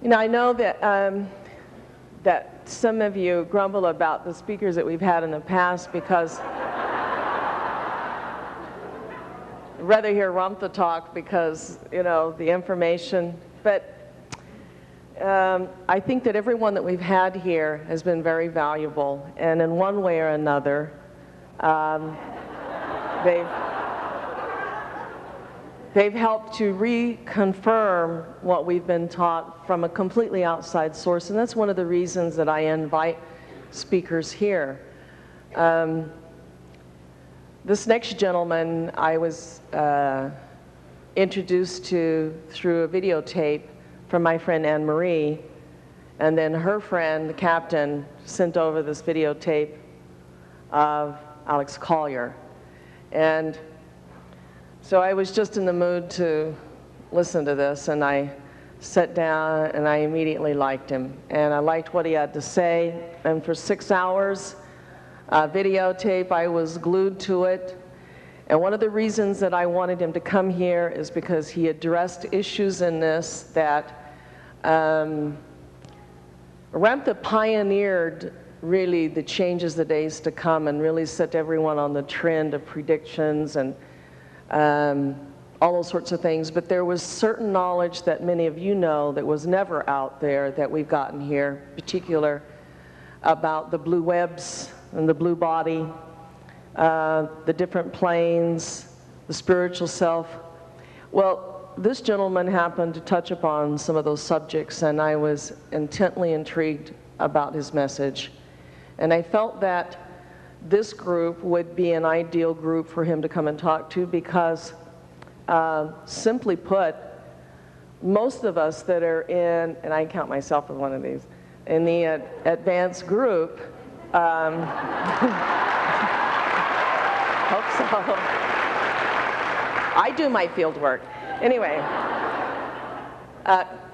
You know, I know that some of you grumble about the speakers that we've had in the past because I'd rather hear Ramtha talk because, you know, the information. But I think that everyone that we've had here has been very valuable, and in one way or another, they've helped to reconfirm what we've been taught from a completely outside source, and that's one of the reasons that I invite speakers here. This next gentleman I was introduced to through a videotape from my friend Anne Marie, and then her friend, the captain, sent over this videotape of Alex Collier. And so I was just in the mood to listen to this, and I sat down and I immediately liked him. And I liked what he had to say, and for 6 hours, videotape, I was glued to it. And one of the reasons that I wanted him to come here is because he addressed issues in this that Ramtha pioneered really the changes the days to come and really set everyone on the trend of predictions and all those sorts of things. But there was certain knowledge that many of you know that was never out there that we've gotten here, in particular about the blue webs and the blue body, the different planes, the spiritual self. Well, this gentleman happened to touch upon some of those subjects, and I was intently intrigued about his message. And I felt that this group would be an ideal group for him to come and talk to because, simply put, most of us that are in, and I count myself as one of these, in the advanced group, hope so. I do my field work. Anyway,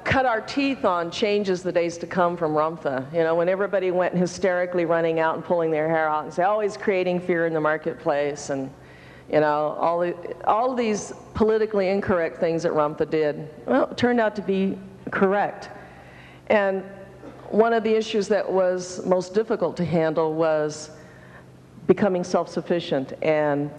cut our teeth on changes the days to come from Ramtha. You know, when everybody went hysterically running out and pulling their hair out and say, oh, he's creating fear in the marketplace, and you know, all these politically incorrect things that Ramtha did, well, it turned out to be correct. And one of the issues that was most difficult to handle was becoming self-sufficient and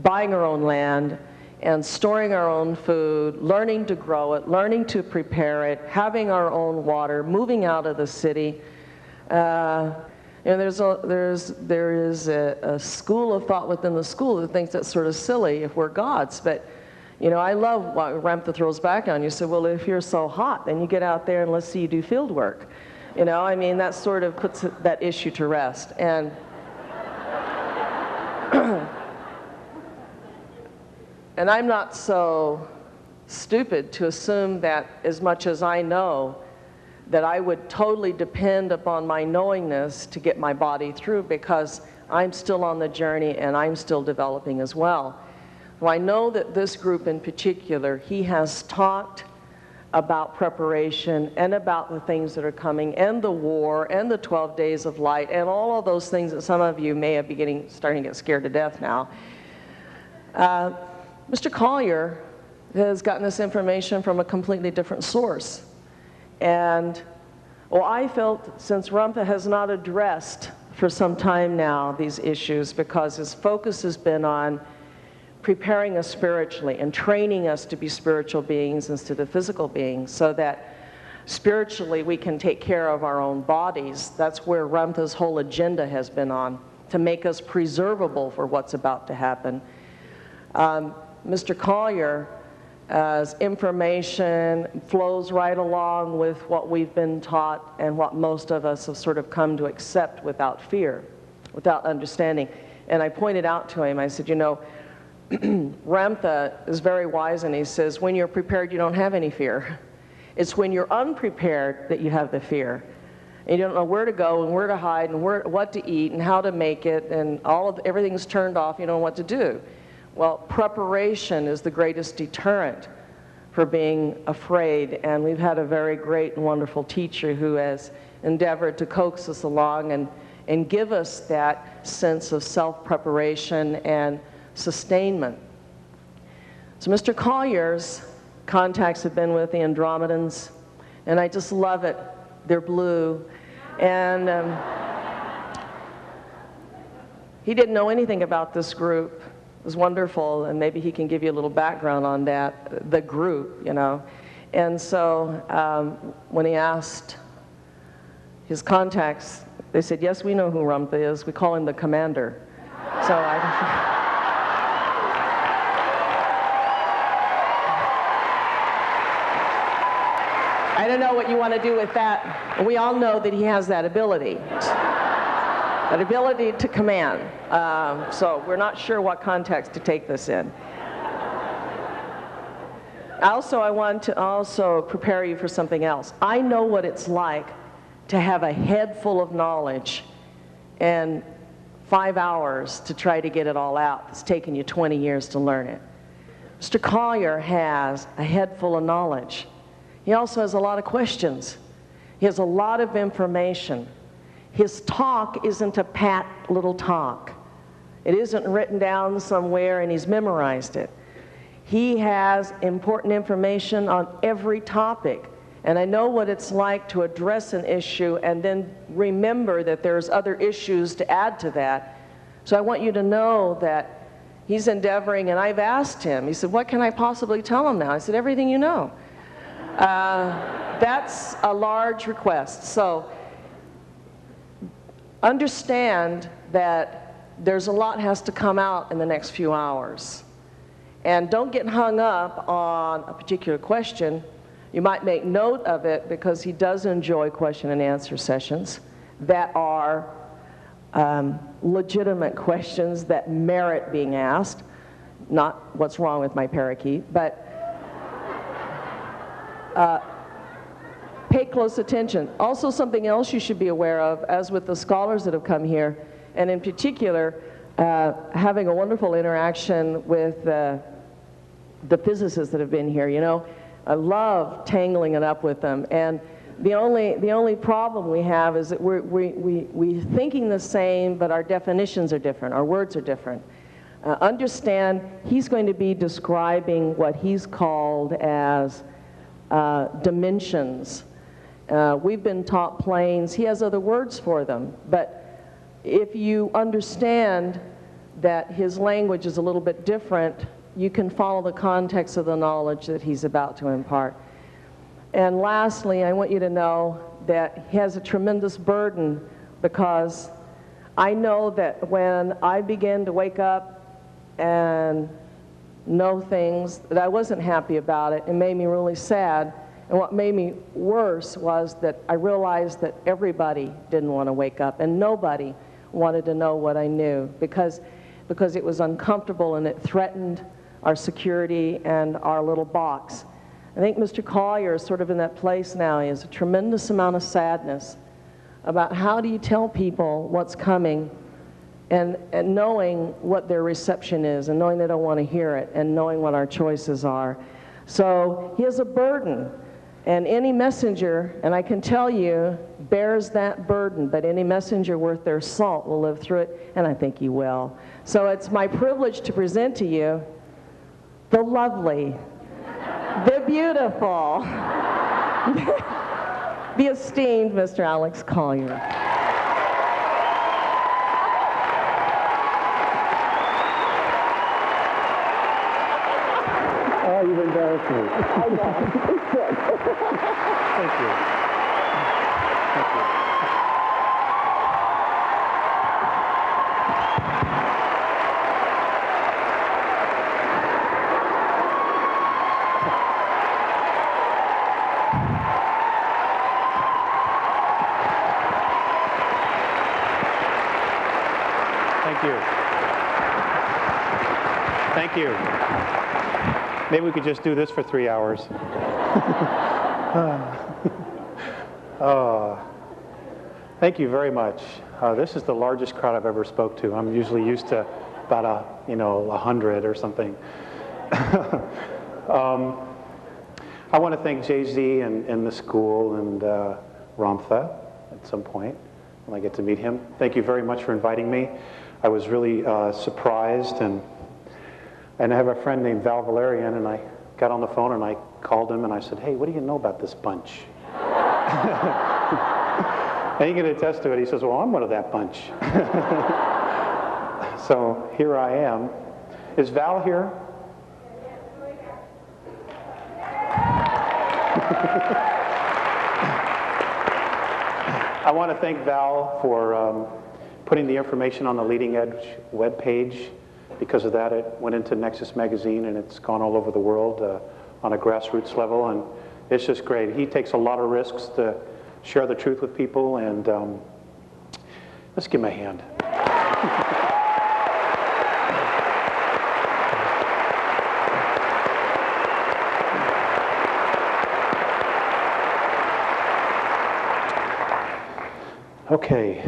buying our own land and storing our own food, learning to grow it, learning to prepare it, having our own water, moving out of the city. And there is a school of thought within the school that thinks that's sort of silly if we're gods. But you know, I love what Ramtha throws back on you. So, well, if you're so hot, then you get out there and let's see you do field work. You know, I mean, that sort of puts that issue to rest. And and I'm not so stupid to assume that as much as I know, that I would totally depend upon my knowingness to get my body through, because I'm still on the journey and I'm still developing as well. Well, I know that this group in particular, he has talked about preparation and about the things that are coming and the war and the 12 days of light and all of those things that some of you may be starting to get scared to death now. Mr. Collier has gotten this information from a completely different source. And well, I felt since Ramtha has not addressed for some time now these issues, because his focus has been on preparing us spiritually and training us to be spiritual beings instead of physical beings, so that spiritually we can take care of our own bodies. That's where Ramtha's whole agenda has been on, to make us preservable for what's about to happen. Mr. Collier's information flows right along with what we've been taught and what most of us have sort of come to accept without fear, without understanding. And I pointed out to him, I said, you know, Ramtha is very wise, and he says, when you're prepared, you don't have any fear. It's when you're unprepared that you have the fear. And you don't know where to go and where to hide and what to eat and how to make it, and everything's turned off, you don't know what to do. Well, preparation is the greatest deterrent for being afraid, and we've had a very great and wonderful teacher who has endeavored to coax us along and give us that sense of self-preparation and sustainment. So Mr. Collier's contacts have been with the Andromedans, And I just love it. They're blue. And he didn't know anything about this group. It was wonderful, and maybe he can give you a little background on that, the group, you know. And so when he asked his contacts, they said, yes, we know who Rumph is. We call him the commander. So I don't know what you want to do with that. We all know that he has that ability to command. So we're not sure what context to take this in. Also, I want to also prepare you for something else. I know what it's like to have a head full of knowledge and 5 hours to try to get it all out. It's taken you 20 years to learn it. Mr. Collier has a head full of knowledge. He also has a lot of questions. He has a lot of information. His talk isn't a pat little talk. It isn't written down somewhere and he's memorized it. He has important information on every topic. And I know what it's like to address an issue and then remember that there's other issues to add to that. So I want you to know that he's endeavoring, and I've asked him, he said, what can I possibly tell him now? I said, everything you know. That's a large request. So understand that there's a lot has to come out in the next few hours. And don't get hung up on a particular question. You might make note of it because he does enjoy question and answer sessions that are legitimate questions that merit being asked. Not what's wrong with my parakeet, but pay close attention. Also, something else you should be aware of, as with the scholars that have come here, and in particular, having a wonderful interaction with the physicists that have been here. You know, I love tangling it up with them, and the only problem we have is that we're thinking the same, but our definitions are different, our words are different. Understand, he's going to be describing what he's called as dimensions. We've been taught planes. He has other words for them, but if you understand that his language is a little bit different, you can follow the context of the knowledge that he's about to impart. And lastly, I want you to know that he has a tremendous burden, because I know that when I began to wake up and know things that I wasn't happy about it, it made me really sad. And what made me worse was that I realized that everybody didn't want to wake up, and nobody wanted to know what I knew, because it was uncomfortable and it threatened our security and our little box. I think Mr. Collier is sort of in that place now. He has a tremendous amount of sadness about how do you tell people what's coming, and knowing what their reception is, and knowing they don't want to hear it, and knowing what our choices are. So he has a burden, and any messenger, and I can tell you, bears that burden, but any messenger worth their salt will live through it, and I think he will. So it's my privilege to present to you the lovely, the beautiful, the esteemed Mr. Alex Collier. Oh, you've embarrassed me. I know. It's good. Thank you. Thank you. Thank you. Thank you. Maybe we could just do this for 3 hours. Thank you very much. This is the largest crowd I've ever spoke to. I'm usually used to about 100 or something. I want to thank Jay-Z and the school and Rumph at some point when I get to meet him. Thank you very much for inviting me. I was really surprised, and I have a friend named Val Valerian, and I got on the phone and I called him and I said, hey, what do you know about this bunch? And he can attest to it. He says, well, I'm one of that bunch. So here I am. Is Val here? I want to thank Val for putting the information on the Leading Edge webpage. Because of that, it went into Nexus magazine, and it's gone all over the world on a grassroots level, and it's just great. He takes a lot of risks to share the truth with people, and let's give him a hand. Okay,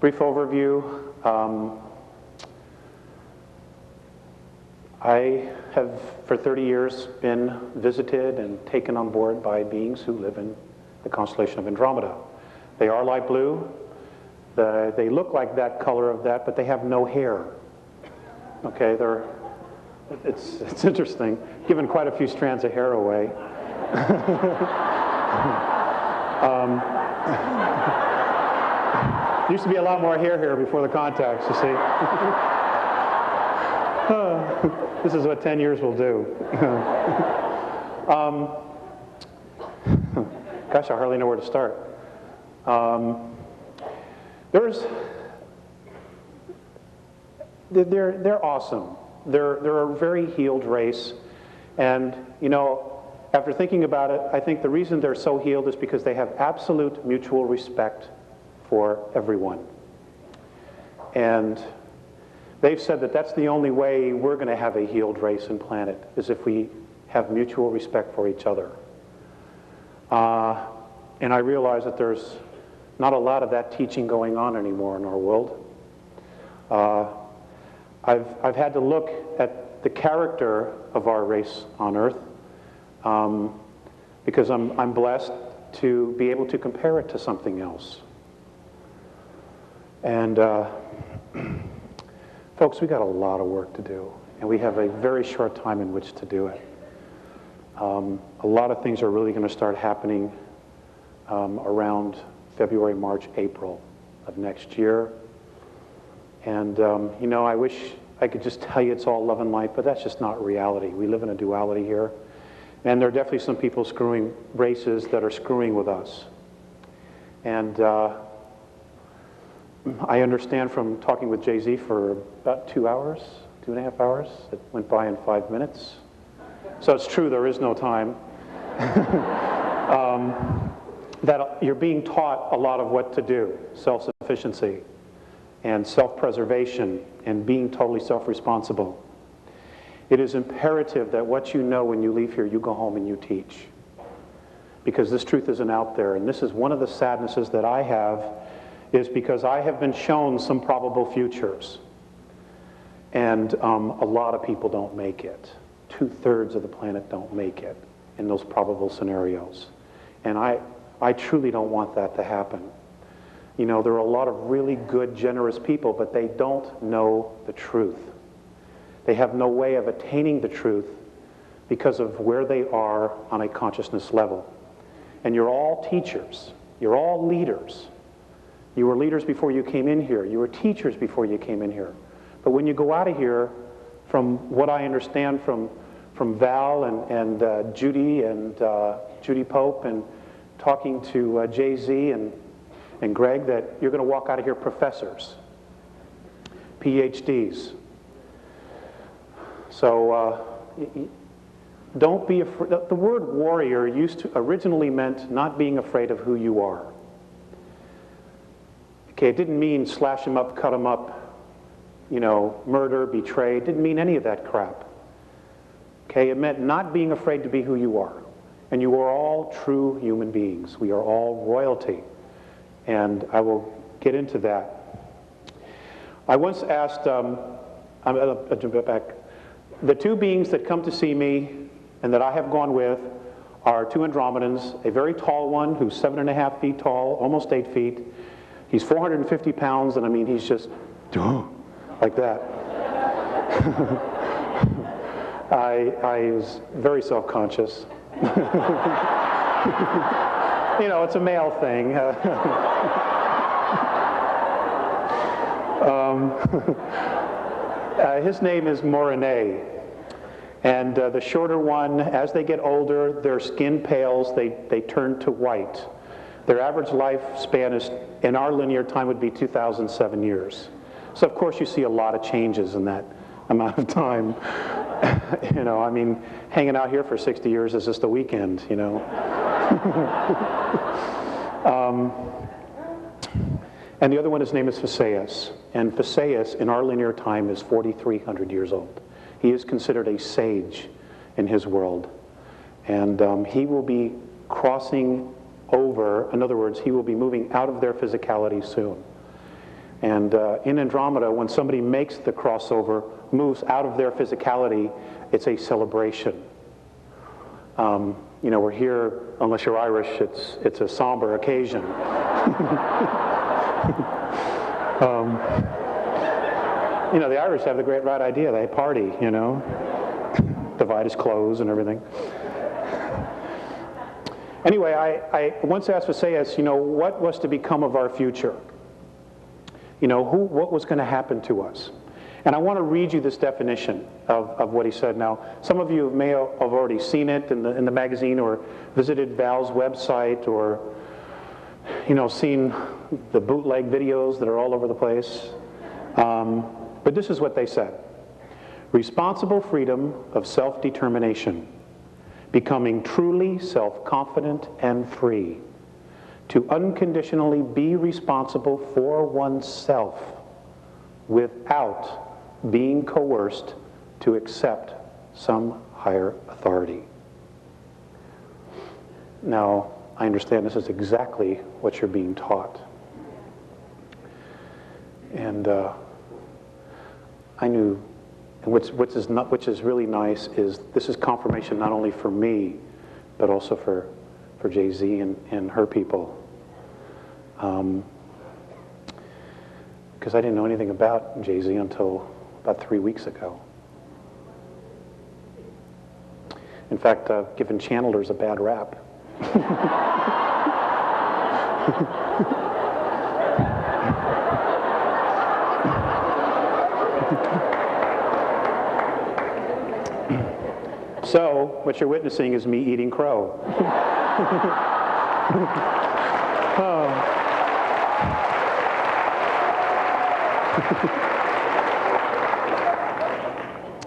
brief overview. I have, for 30 years, been visited and taken on board by beings who live in the constellation of Andromeda. They are light blue. They look like that color of that, but they have no hair. Okay, it's interesting. Given quite a few strands of hair away. Used to be a lot more hair here before the contacts, you see. This is what 10 years will do. Gosh, I hardly know where to start. They're awesome. They're a very healed race. And, you know, after thinking about it, I think the reason they're so healed is because they have absolute mutual respect for everyone. And they've said that that's the only way we're going to have a healed race and planet, is if we have mutual respect for each other. And I realize that there's not a lot of that teaching going on anymore in our world. I've had to look at the character of our race on Earth because I'm blessed to be able to compare it to something else. And folks, we got a lot of work to do, and we have a very short time in which to do it. A lot of things are really going to start happening around February, March, April of next year. And, you know, I wish I could just tell you it's all love and light, but that's just not reality. We live in a duality here. And there are definitely some people screwing races that are screwing with us. And I understand from talking with Jay-Z for about 2 hours, 2.5 hours. It went by in 5 minutes. So it's true, there is no time. That you're being taught a lot of what to do, self-sufficiency and self-preservation and being totally self-responsible. It is imperative that what you know when you leave here, you go home and you teach. Because this truth isn't out there. And this is one of the sadnesses that I have, is because I have been shown some probable futures. And a lot of people don't make it. 2/3 of the planet don't make it in those probable scenarios. And I truly don't want that to happen. You know, there are a lot of really good, generous people, but they don't know the truth. They have no way of attaining the truth because of where they are on a consciousness level. And you're all teachers. You're all leaders. You were leaders before you came in here. You were teachers before you came in here. But when you go out of here, from what I understand from Val and Judy and Judy Pope and talking to Jay-Z and Greg, that you're going to walk out of here professors, PhDs. So don't be afraid. The word warrior originally meant not being afraid of who you are. Okay, it didn't mean slash them up, cut them up, you know, murder, betray. It didn't mean any of that crap. Okay, it meant not being afraid to be who you are. And you are all true human beings. We are all royalty. And I will get into that. I once asked, I'll jump back. The two beings that come to see me and that I have gone with are two Andromedans, a very tall one who's 7.5 feet tall, almost 8 feet. He's 450 pounds, and I mean, he's just like that. I was very self-conscious. You know, it's a male thing. His name is Morine. And the shorter one, as they get older, their skin pales, they turn to white. Their average lifespan is, in our linear time, would be 2007 years. So of course you see a lot of changes in that amount of time. You know, I mean, hanging out here for 60 years is just a weekend, you know. And the other one, his name is Phaseus. And Phaseus, in our linear time, is 4,300 years old. He is considered a sage in his world. And he will be crossing over, in other words, he will be moving out of their physicality soon. And in Andromeda, when somebody makes the crossover, moves out of their physicality, it's a celebration. You know, we're here, unless you're Irish, it's a somber occasion. You know, the Irish have the great right idea. They party, you know, divide his clothes and everything. Anyway, I once asked Phaseus, you know, what was to become of our future? You know, what was going to happen to us? And I want to read you this definition of what he said. Now, some of you may have already seen it in the magazine or visited Val's website or, you know, seen the bootleg videos that are all over the place. But this is what they said. Responsible freedom of self-determination, becoming truly self-confident and free, to unconditionally be responsible for oneself without being coerced to accept some higher authority. Now, I understand this is exactly what you're being taught. And I knew, and which is really nice is this is confirmation not only for me, but also for Jay-Z and her people. Because I didn't know anything about Jay-Z until about 3 weeks ago. In fact, I've given channelers a bad rap. So, what you're witnessing is me eating crow.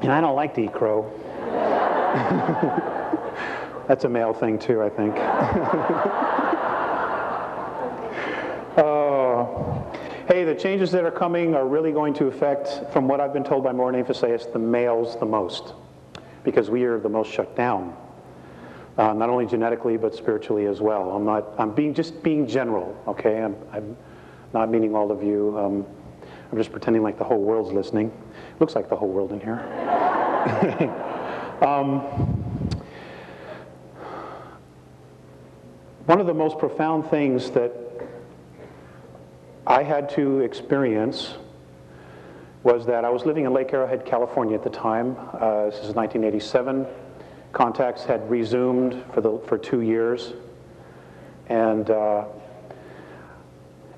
And I don't like to eat crow. That's a male thing too, I think. Hey, the changes that are coming are really going to affect, from what I've been told by Morine and Phaseus, the males the most, because we are the most shut down, not only genetically but spiritually as well. I'm just being general, okay? I'm not meaning all of you. I'm just pretending like the whole world's listening. Looks like the whole world in here. One of the most profound things that I had to experience was that I was living in Lake Arrowhead, California at the time. This is 1987. Contacts had resumed for 2 years. And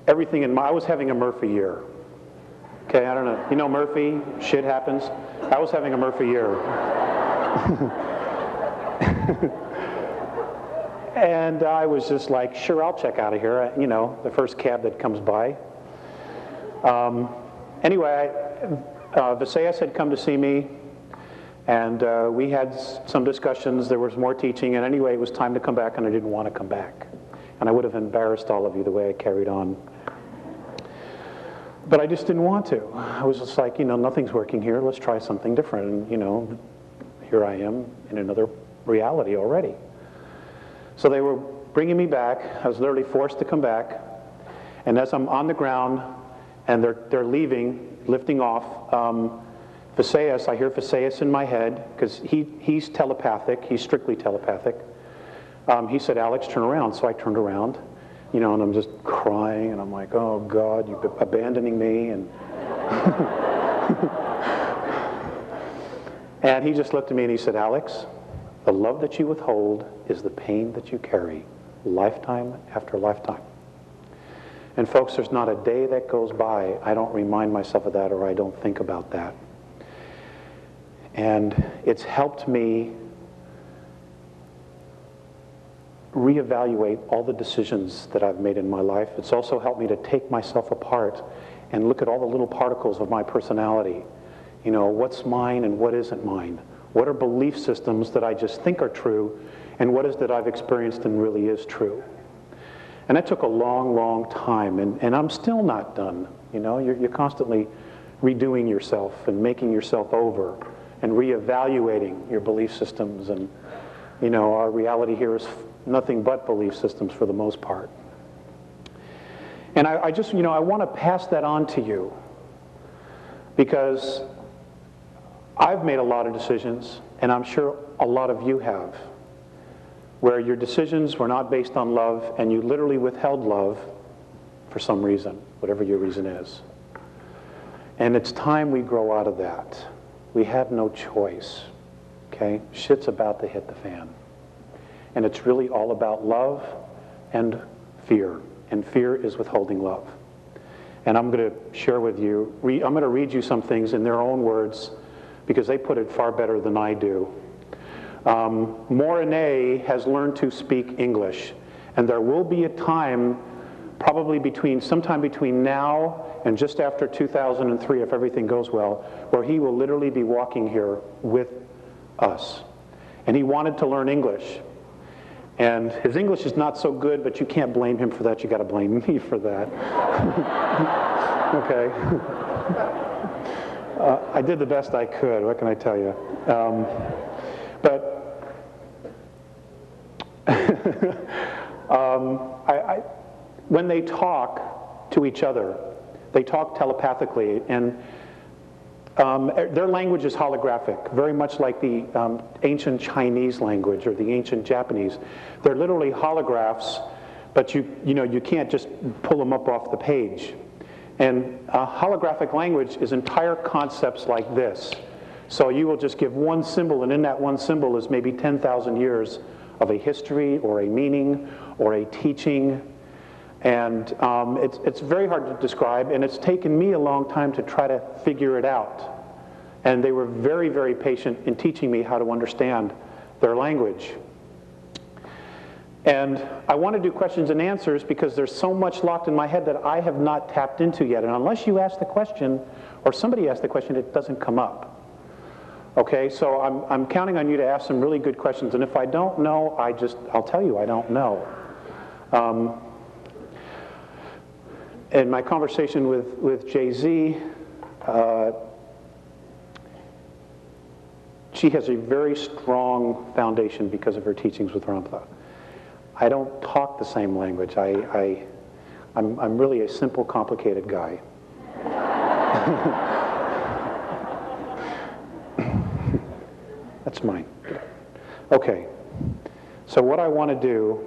everything I was having a Murphy year. Okay, I don't know. You know Murphy? Shit happens. I was having a Murphy year. And I was just like, sure, I'll check out of here. You know, the first cab that comes by. Anyway, Phaseus had come to see me, and we had some discussions. There was more teaching, and anyway, it was time to come back, and I didn't want to come back. And I would have embarrassed all of you the way I carried on. But I just didn't want to. I was just like, you know, nothing's working here. Let's try something different. And, you know, here I am in another reality already. So they were bringing me back. I was literally forced to come back. And as I'm on the ground and they're leaving, lifting off, Phaseus, I hear Phaseus in my head, because he's telepathic. He's strictly telepathic. He said, Alex, turn around. So I turned around, you know, and I'm just crying. And I'm like, oh, God, you're abandoning me. And, And he just looked at me and he said, Alex, The love that you withhold is the pain that you carry, lifetime after lifetime. And folks, there's not a day that goes by I don't remind myself of that or I don't think about that. And it's helped me reevaluate all the decisions that I've made in my life. It's also helped me to take myself apart and look at all the little particles of my personality. You know, what's mine and what isn't mine? What are belief systems that I just think are true, and what is that I've experienced and really is true? And that took a long, long time, and I'm still not done. You know, you're constantly redoing yourself and making yourself over and reevaluating your belief systems. And, you know, our reality here is nothing but belief systems for the most part. And I just, you know, I want to pass that on to you because I've made a lot of decisions, and I'm sure a lot of you have, where your decisions were not based on love, and you literally withheld love for some reason, whatever your reason is. And it's time we grow out of that. We have no choice, okay? Shit's about to hit the fan. And it's really all about love and fear. And fear is withholding love. And I'm going to share with you, I'm going to read you some things in their own words because they put it far better than I do. Morine has learned to speak English. And there will be a time, probably sometime between now and just after 2003, if everything goes well, where he will literally be walking here with us. And he wanted to learn English. And his English is not so good, but you can't blame him for that. You got to blame me for that. Okay. I did the best I could. What can I tell you? When they talk to each other, they talk telepathically, and their language is holographic, very much like the ancient Chinese language or the ancient Japanese. They're literally holographs, but you know you can't just pull them up off the page. And holographic language is entire concepts like this. So you will just give one symbol, and in that one symbol is maybe 10,000 years of a history or a meaning or a teaching. And it's very hard to describe, and it's taken me a long time to try to figure it out. And they were very, very patient in teaching me how to understand their language. And I want to do questions and answers because there's so much locked in my head that I have not tapped into yet. And unless you ask the question, or somebody asks the question, it doesn't come up. Okay, so I'm counting on you to ask some really good questions. And if I don't know, I'll tell you I don't know. In my conversation with Jay-Z, she has a very strong foundation because of her teachings with Ramtha. I don't talk the same language. I'm really a simple, complicated guy. That's mine. Okay, so what I want to do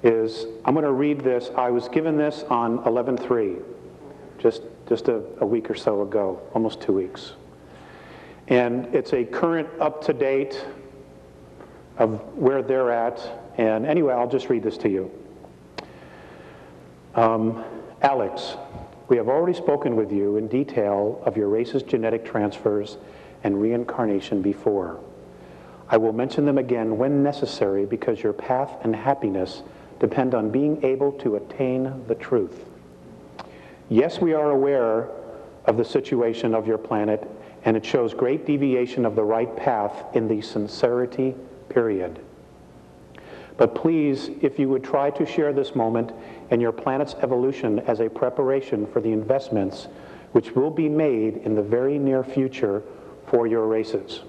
is I'm going to read this. I was given this on 11/3, just a week or so ago, almost 2 weeks. And it's a current, up-to-date of where they're at. And anyway, I'll just read this to you. Alex, we have already spoken with you in detail of your race's genetic transfers and reincarnation before. I will mention them again when necessary because your path and happiness depend on being able to attain the truth. Yes, we are aware of the situation of your planet, and it shows great deviation of the right path in the sincerity period. But please, if you would try to share this moment and your planet's evolution as a preparation for the investments which will be made in the very near future for your races.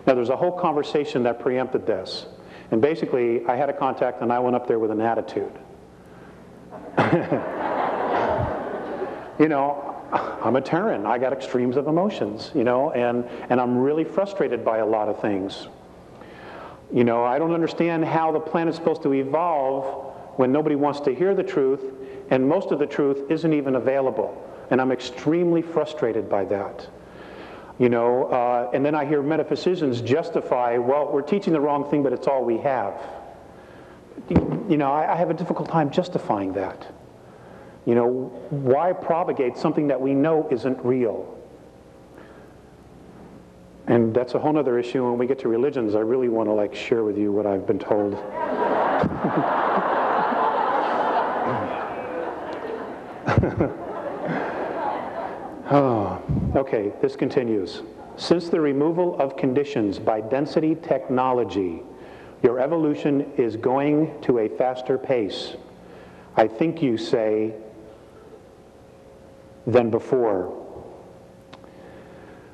Now, there's a whole conversation that preempted this. And basically, I had a contact and I went up there with an attitude. You know, I'm a Terran. I got extremes of emotions, you know, and I'm really frustrated by a lot of things. You know, I don't understand how the planet's supposed to evolve when nobody wants to hear the truth, and most of the truth isn't even available. And I'm extremely frustrated by that. You know, and then I hear metaphysicians justify, well, we're teaching the wrong thing, but it's all we have. You know, I have a difficult time justifying that. You know, why propagate something that we know isn't real? And that's a whole other issue. When we get to religions, I really want to like share with you what I've been told. Oh, okay, this continues. Since the removal of conditions by density technology, your evolution is going to a faster pace. I think you say than before.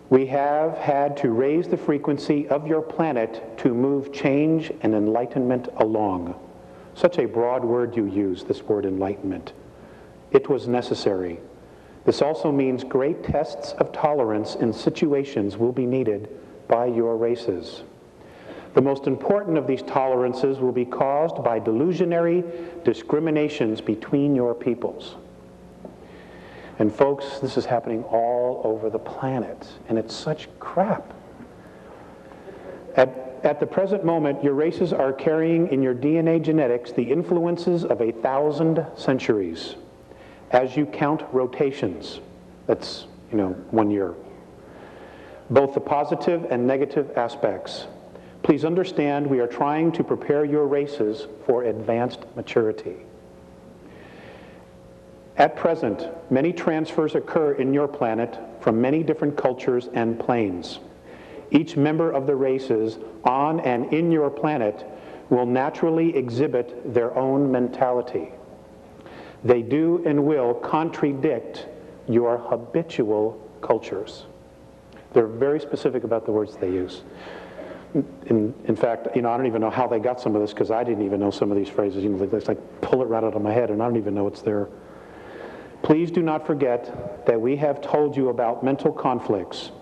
We have had to raise the frequency of your planet to move change and enlightenment along. Such a broad word you use, this word enlightenment. It was necessary. This also means great tests of tolerance in situations will be needed by your races. The most important of these tolerances will be caused by delusionary discriminations between your peoples. And folks, this is happening all over the planet, and it's such crap. At the present moment, your races are carrying in your DNA genetics the influences of 1,000 centuries. As you count rotations, that's, 1 year. Both the positive and negative aspects. Please understand we are trying to prepare your races for advanced maturity. At present, many transfers occur in your planet from many different cultures and planes. Each member of the races on and in your planet will naturally exhibit their own mentality. They do and will contradict your habitual cultures. They're very specific about the words they use. In fact, I don't even know how they got some of this, because I didn't even know some of these phrases. It's like pull it right out of my head, and I don't even know it's there. Please do not forget that we have told you about mental conflicts,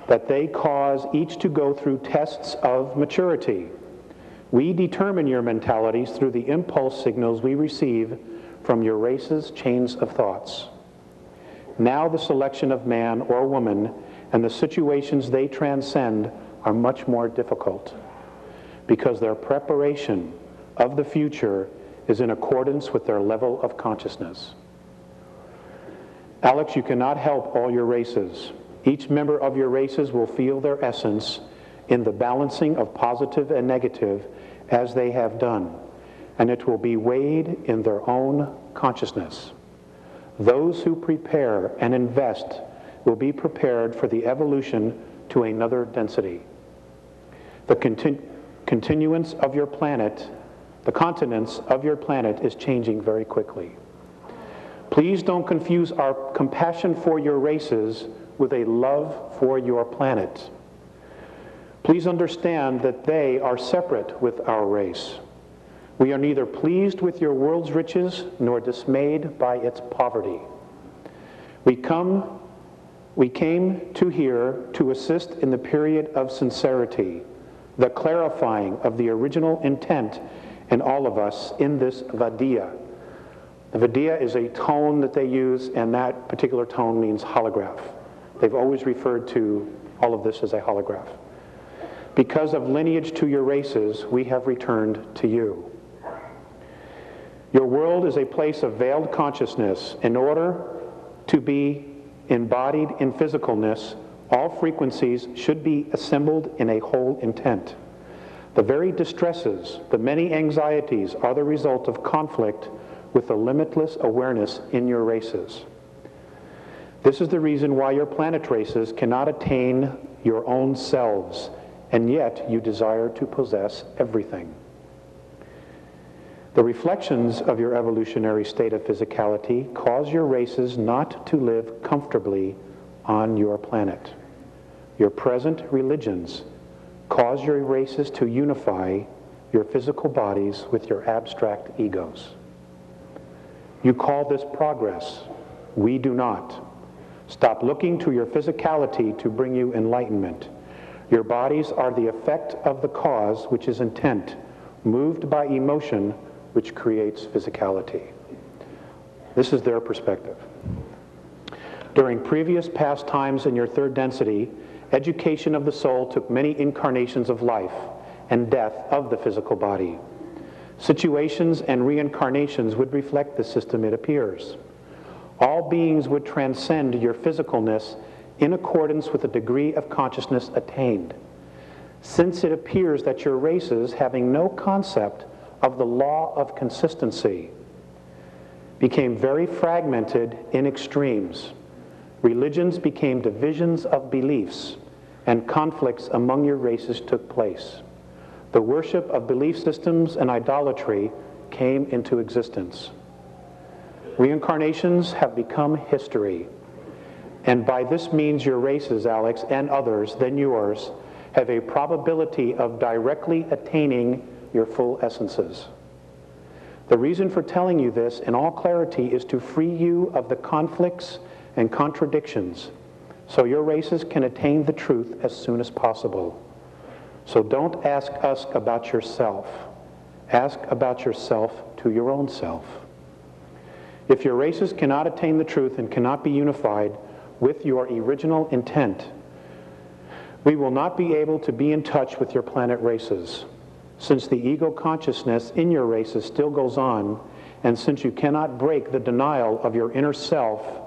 that they cause each to go through tests of maturity. We determine your mentalities through the impulse signals we receive from your race's chains of thoughts. Now the selection of man or woman and the situations they transcend are much more difficult, because their preparation of the future is in accordance with their level of consciousness. Alex, you cannot help all your races. Each member of your races will feel their essence in the balancing of positive and negative as they have done, and it will be weighed in their own consciousness. Those who prepare and invest will be prepared for the evolution to another density. The continuance of your planet, the continents of your planet is changing very quickly. Please don't confuse our compassion for your races with a love for your planet. Please understand that they are separate with our race. We are neither pleased with your world's riches nor dismayed by its poverty. We came to here to assist in the period of sincerity, the clarifying of the original intent in all of us in this Vadya. The Vadya is a tone that they use, and that particular tone means holograph. They've always referred to all of this as a holograph. Because of lineage to your races, we have returned to you. Your world is a place of veiled consciousness. In order to be embodied in physicalness, all frequencies should be assembled in a whole intent. The very distresses, the many anxieties are the result of conflict with the limitless awareness in your races. This is the reason why your planet races cannot attain your own selves, and yet you desire to possess everything. The reflections of your evolutionary state of physicality cause your races not to live comfortably on your planet. Your present religions cause your races to unify your physical bodies with your abstract egos. You call this progress. We do not. Stop looking to your physicality to bring you enlightenment. Your bodies are the effect of the cause, which is intent, moved by emotion, which creates physicality. This is their perspective. During previous past times in your third density, education of the soul took many incarnations of life and death of the physical body. Situations and reincarnations would reflect the system, it appears. All beings would transcend your physicalness in accordance with the degree of consciousness attained. Since it appears that your races, having no concept of the law of consistency, became very fragmented in extremes. Religions became divisions of beliefs, and conflicts among your races took place. The worship of belief systems and idolatry came into existence. Reincarnations have become history, and by this means your races, Alex, and others than yours, have a probability of directly attaining your full essences. The reason for telling you this in all clarity is to free you of the conflicts and contradictions, so your races can attain the truth as soon as possible. So don't ask us about yourself. Ask about yourself to your own self. If your races cannot attain the truth and cannot be unified with your original intent, we will not be able to be in touch with your planet races. Since the ego consciousness in your races still goes on, and since you cannot break the denial of your inner self,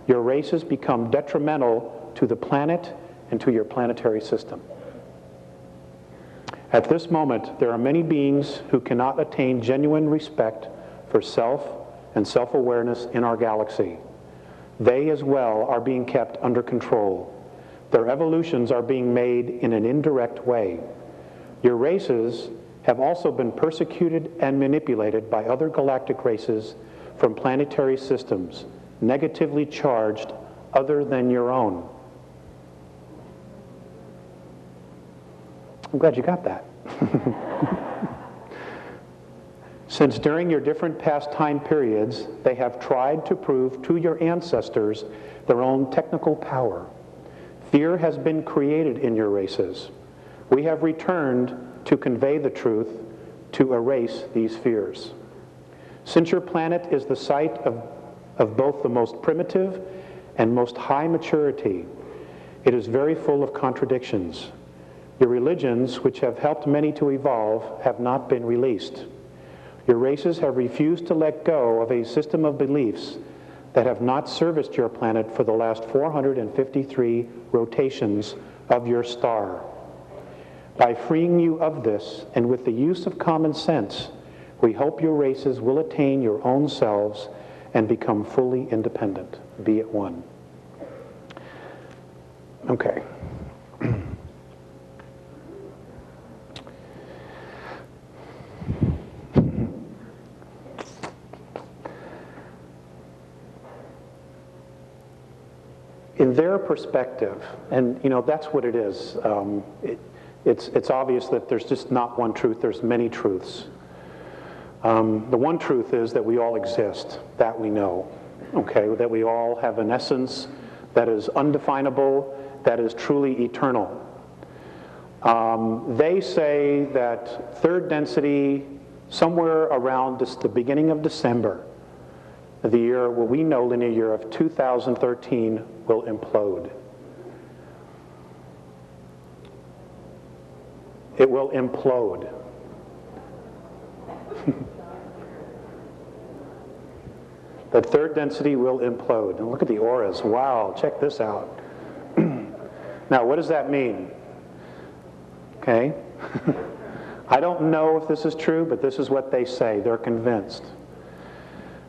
your races become detrimental to the planet and to your planetary system. At this moment, there are many beings who cannot attain genuine respect for self and self-awareness in our galaxy. They as well are being kept under control. Their evolutions are being made in an indirect way. Your races have also been persecuted and manipulated by other galactic races from planetary systems, negatively charged other than your own. I'm glad you got that. Since during your different past time periods, they have tried to prove to your ancestors their own technical power. Fear has been created in your races. We have returned to convey the truth, to erase these fears. Since your planet is the site of both the most primitive and most high maturity, it is very full of contradictions. Your religions, which have helped many to evolve, have not been released. Your races have refused to let go of a system of beliefs that have not serviced your planet for the last 453 rotations of your star. By freeing you of this, and with the use of common sense, we hope your races will attain your own selves and become fully independent. Be at one. Okay. In their perspective, and you know, that's what it is. It's obvious that there's just not one truth, there's many truths. The one truth is that we all exist, that we know, okay? That we all have an essence that is undefinable, that is truly eternal. They say that third density, somewhere around the beginning of December, the year, what we know, linear year of 2013, will implode. It will implode. The third density will implode. And look at the auras. Wow, check this out. Now, what does that mean? Okay. I don't know if this is true, but this is what they say. They're convinced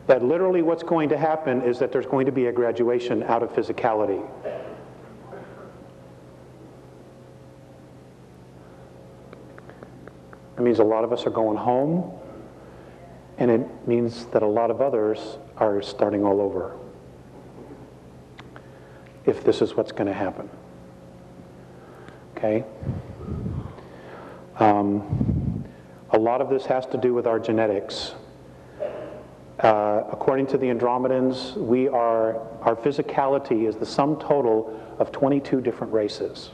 that literally what's going to happen is that there's going to be a graduation out of physicality. It means a lot of us are going home, and it means that a lot of others are starting all over, if this is what's going to happen. Okay? A lot of this has to do with our genetics. According to the Andromedans, our physicality is the sum total of 22 different races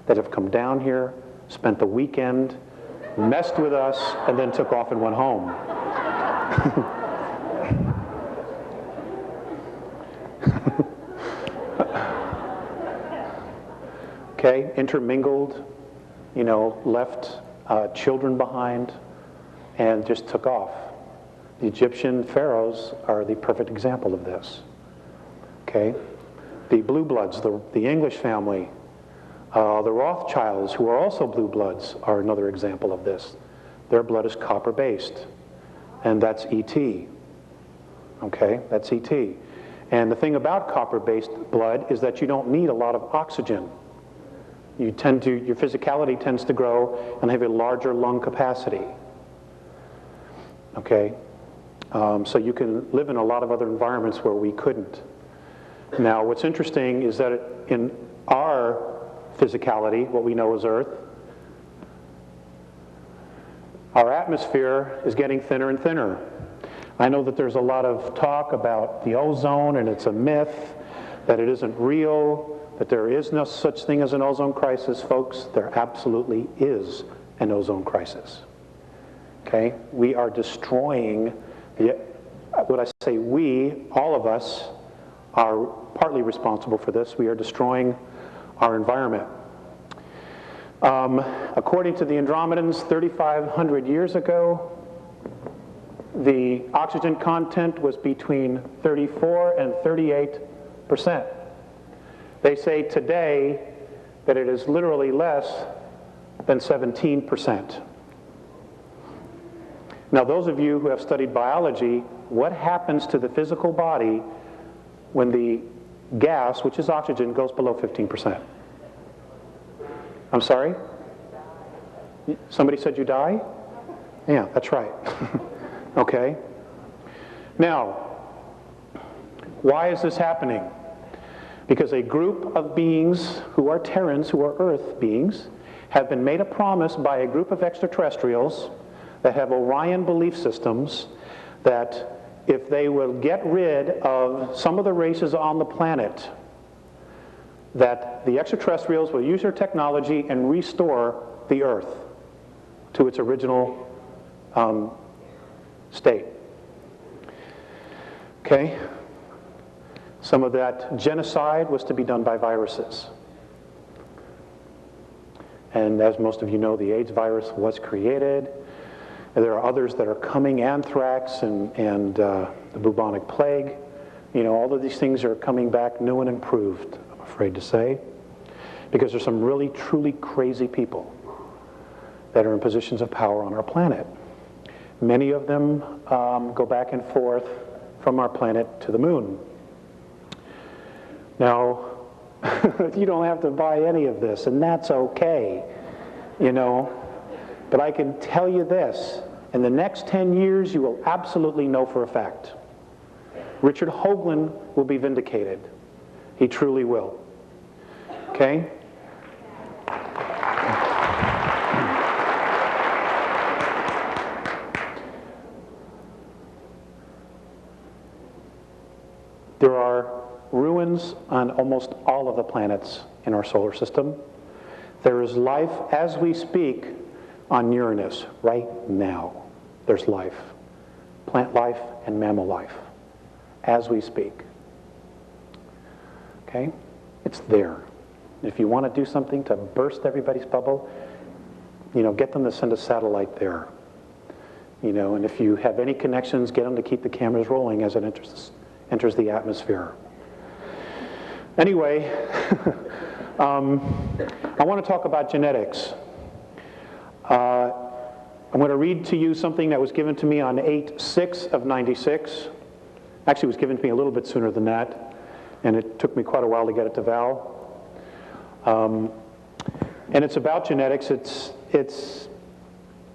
that have come down here, spent the weekend, messed with us, and then took off and went home. okay, intermingled, left children behind, and just took off. The Egyptian pharaohs are the perfect example of this. Okay? The blue bloods, the English family, the Rothschilds, who are also blue bloods, are another example of this. Their blood is copper-based, and that's ET. Okay? That's ET. And the thing about copper-based blood is that you don't need a lot of oxygen. Your physicality tends to grow and have a larger lung capacity. Okay? So you can live in a lot of other environments where we couldn't. Now, what's interesting is that in our physicality, what we know as Earth, our atmosphere is getting thinner and thinner. I know that there's a lot of talk about the ozone, and it's a myth, that it isn't real, that there is no such thing as an ozone crisis. Folks, there absolutely is an ozone crisis. Okay? We are destroying, when I say we, all of us are partly responsible for this. We are destroying our environment. According to the Andromedans, 3,500 years ago, the oxygen content was between 34 and 38%. They say today that it is literally less than 17%. Now, those of you who have studied biology, what happens to the physical body when the gas, which is oxygen, goes below 15%? I'm sorry? Somebody said you die? Yeah, that's right. Okay. Now, why is this happening? Because a group of beings who are Terrans, who are Earth beings, have been made a promise by a group of extraterrestrials that have Orion belief systems that if they will get rid of some of the races on the planet, that the extraterrestrials will use their technology and restore the Earth to its original state. Okay? Some of that genocide was to be done by viruses. And as most of you know, the AIDS virus was created. And there are others that are coming, anthrax and the bubonic plague. All of these things are coming back new and improved, I'm afraid to say, because there's some really, truly crazy people that are in positions of power on our planet. Many of them go back and forth from our planet to the moon. Now, you don't have to buy any of this, and that's okay, But I can tell you this, in the next 10 years, you will absolutely know for a fact. Richard Hoagland will be vindicated. He truly will. Okay? There are ruins on almost all of the planets in our solar system. There is life as we speak on Uranus right now. There's life, plant life and mammal life, as we speak. Okay? It's there. If you want to do something to burst everybody's bubble, get them to send a satellite there. And if you have any connections, get them to keep the cameras rolling as it enters the atmosphere. Anyway, I want to talk about genetics. I'm going to read to you something that was given to me on 8/6 of 96. Actually, it was given to me a little bit sooner than that, and it took me quite a while to get it to Val. And it's about genetics. It's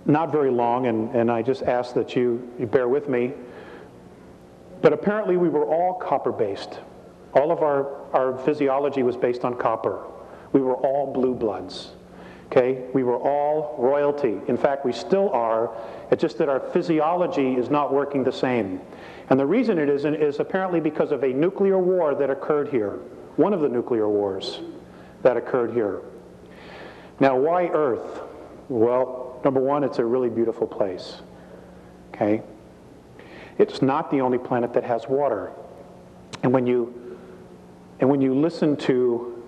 not very long, and I just ask that you bear with me. But apparently we were all copper-based. All of our physiology was based on copper. We were all blue bloods. Okay? We were all royalty. In fact, we still are. It's just that our physiology is not working the same. And the reason it isn't is apparently because of a nuclear war that occurred here. One of the nuclear wars that occurred here. Now, why Earth? Well, number one, it's a really beautiful place. Okay? It's not the only planet that has water. And when you listen to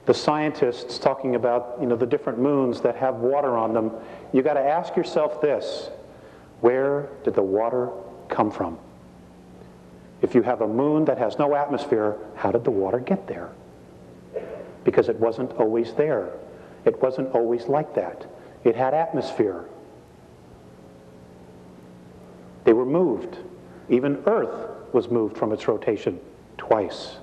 the scientists talking about, the different moons that have water on them, you got to ask yourself this: where did the water come from? If you have a moon that has no atmosphere, how did the water get there? Because it wasn't always there. It wasn't always like that. It had atmosphere. They were moved. Even Earth was moved from its rotation twice.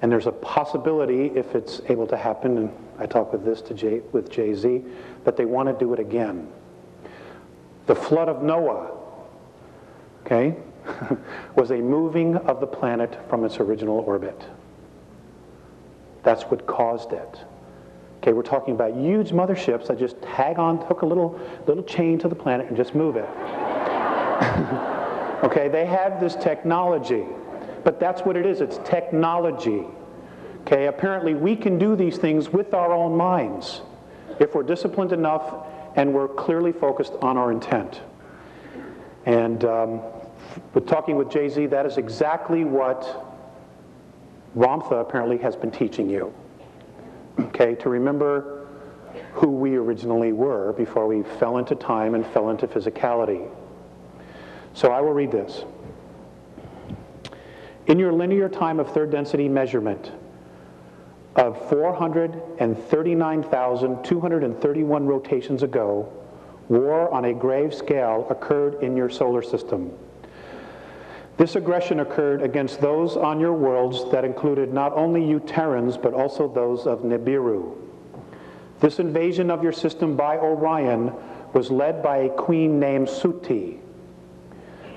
And there's a possibility, if it's able to happen, and I talked with this with Jay-Z, that they want to do it again. The flood of Noah, okay, was a moving of the planet from its original orbit. That's what caused it. Okay, we're talking about huge motherships that just hook a little chain to the planet and just move it. Okay, they have this technology, but that's what it is. It's technology. Okay, apparently we can do these things with our own minds if we're disciplined enough and we're clearly focused on our intent. And with talking with Jay-Z, that is exactly what Ramtha apparently has been teaching you. Okay, to remember who we originally were before we fell into time and fell into physicality. So I will read this. In your linear time of third density measurement of 439,231 rotations ago, war on a grave scale occurred in your solar system. This aggression occurred against those on your worlds that included not only you Terrans, but also those of Nibiru. This invasion of your system by Orion was led by a queen named Suti.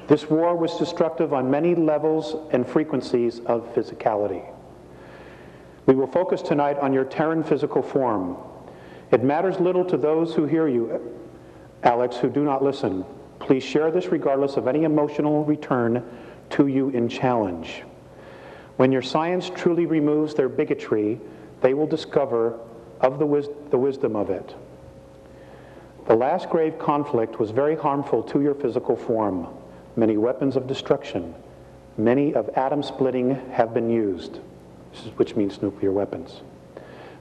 This war was destructive on many levels and frequencies of physicality. We will focus tonight on your Terran physical form. It matters little to those who hear you, Alex, who do not listen. Please share this regardless of any emotional return to you in challenge. When your science truly removes their bigotry, they will discover of the wisdom of it. The last grave conflict was very harmful to your physical form. Many weapons of destruction, many of atom splitting have been used, which means nuclear weapons.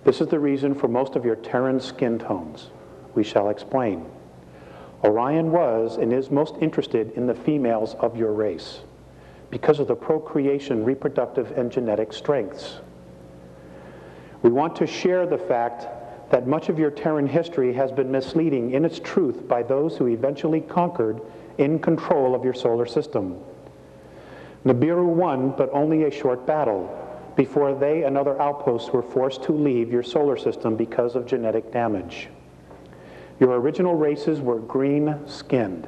This is the reason for most of your Terran skin tones. We shall explain. Orion was and is most interested in the females of your race because of the procreation, reproductive, and genetic strengths. We want to share the fact that much of your Terran history has been misleading in its truth by those who eventually conquered in control of your solar system. Nibiru won, but only a short battle, before they and other outposts were forced to leave your solar system because of genetic damage. Your original races were green-skinned.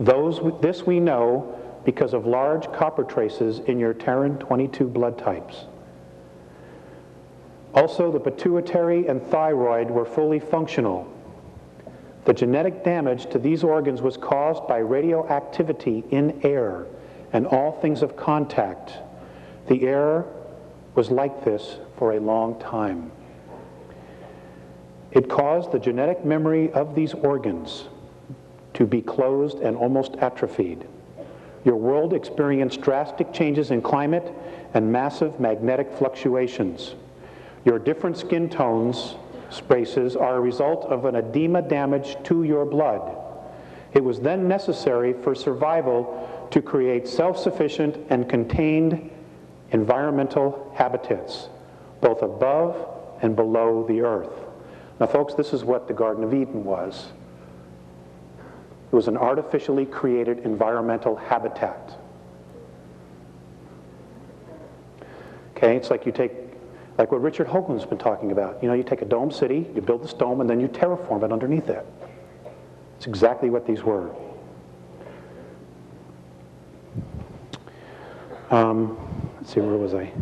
This we know because of large copper traces in your Terran 22 blood types. Also, the pituitary and thyroid were fully functional. The genetic damage to these organs was caused by radioactivity in air and all things of contact. The air was like this for a long time. It caused the genetic memory of these organs to be closed and almost atrophied. Your world experienced drastic changes in climate and massive magnetic fluctuations. Your different skin tones, races, are a result of an edema damage to your blood. It was then necessary for survival to create self-sufficient and contained environmental habitats, both above and below the earth. Now, folks, this is what the Garden of Eden was. It was an artificially created environmental habitat. Okay, it's like like what Richard Hoagland's been talking about. You take a dome city, you build this dome, and then you terraform it underneath it. It's exactly what these were. Let's see, where was I?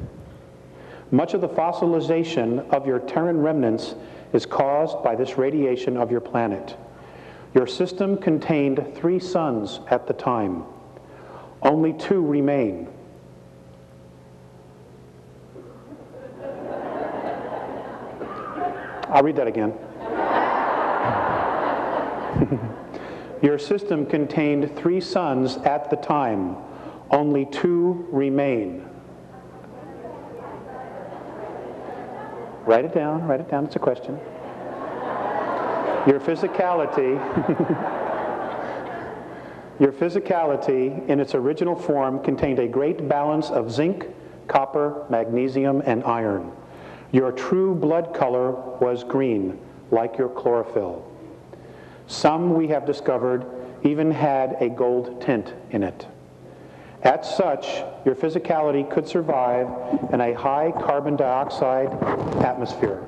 Much of the fossilization of your Terran remnants is caused by this radiation of your planet. Your system contained 3 suns at the time. Only 2 remain. I'll read that again. Your system contained 3 suns at the time. Only 2 remain. Write it down, it's a question. Your physicality, your physicality in its original form contained a great balance of zinc, copper, magnesium, and iron. Your true blood color was green, like your chlorophyll. Some, we have discovered, even had a gold tint in it. As such, your physicality could survive in a high carbon dioxide atmosphere.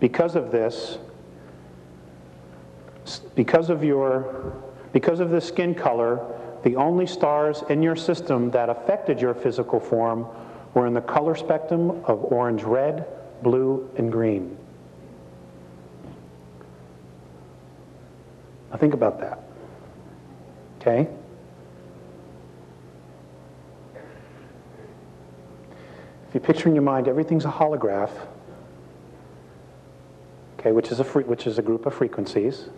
Because of this, because of the skin color, the only stars in your system that affected your physical form were in the color spectrum of orange, red, blue, and green. Now think about that. Okay? If you picture in your mind everything's a holograph, okay, which is a group of frequencies.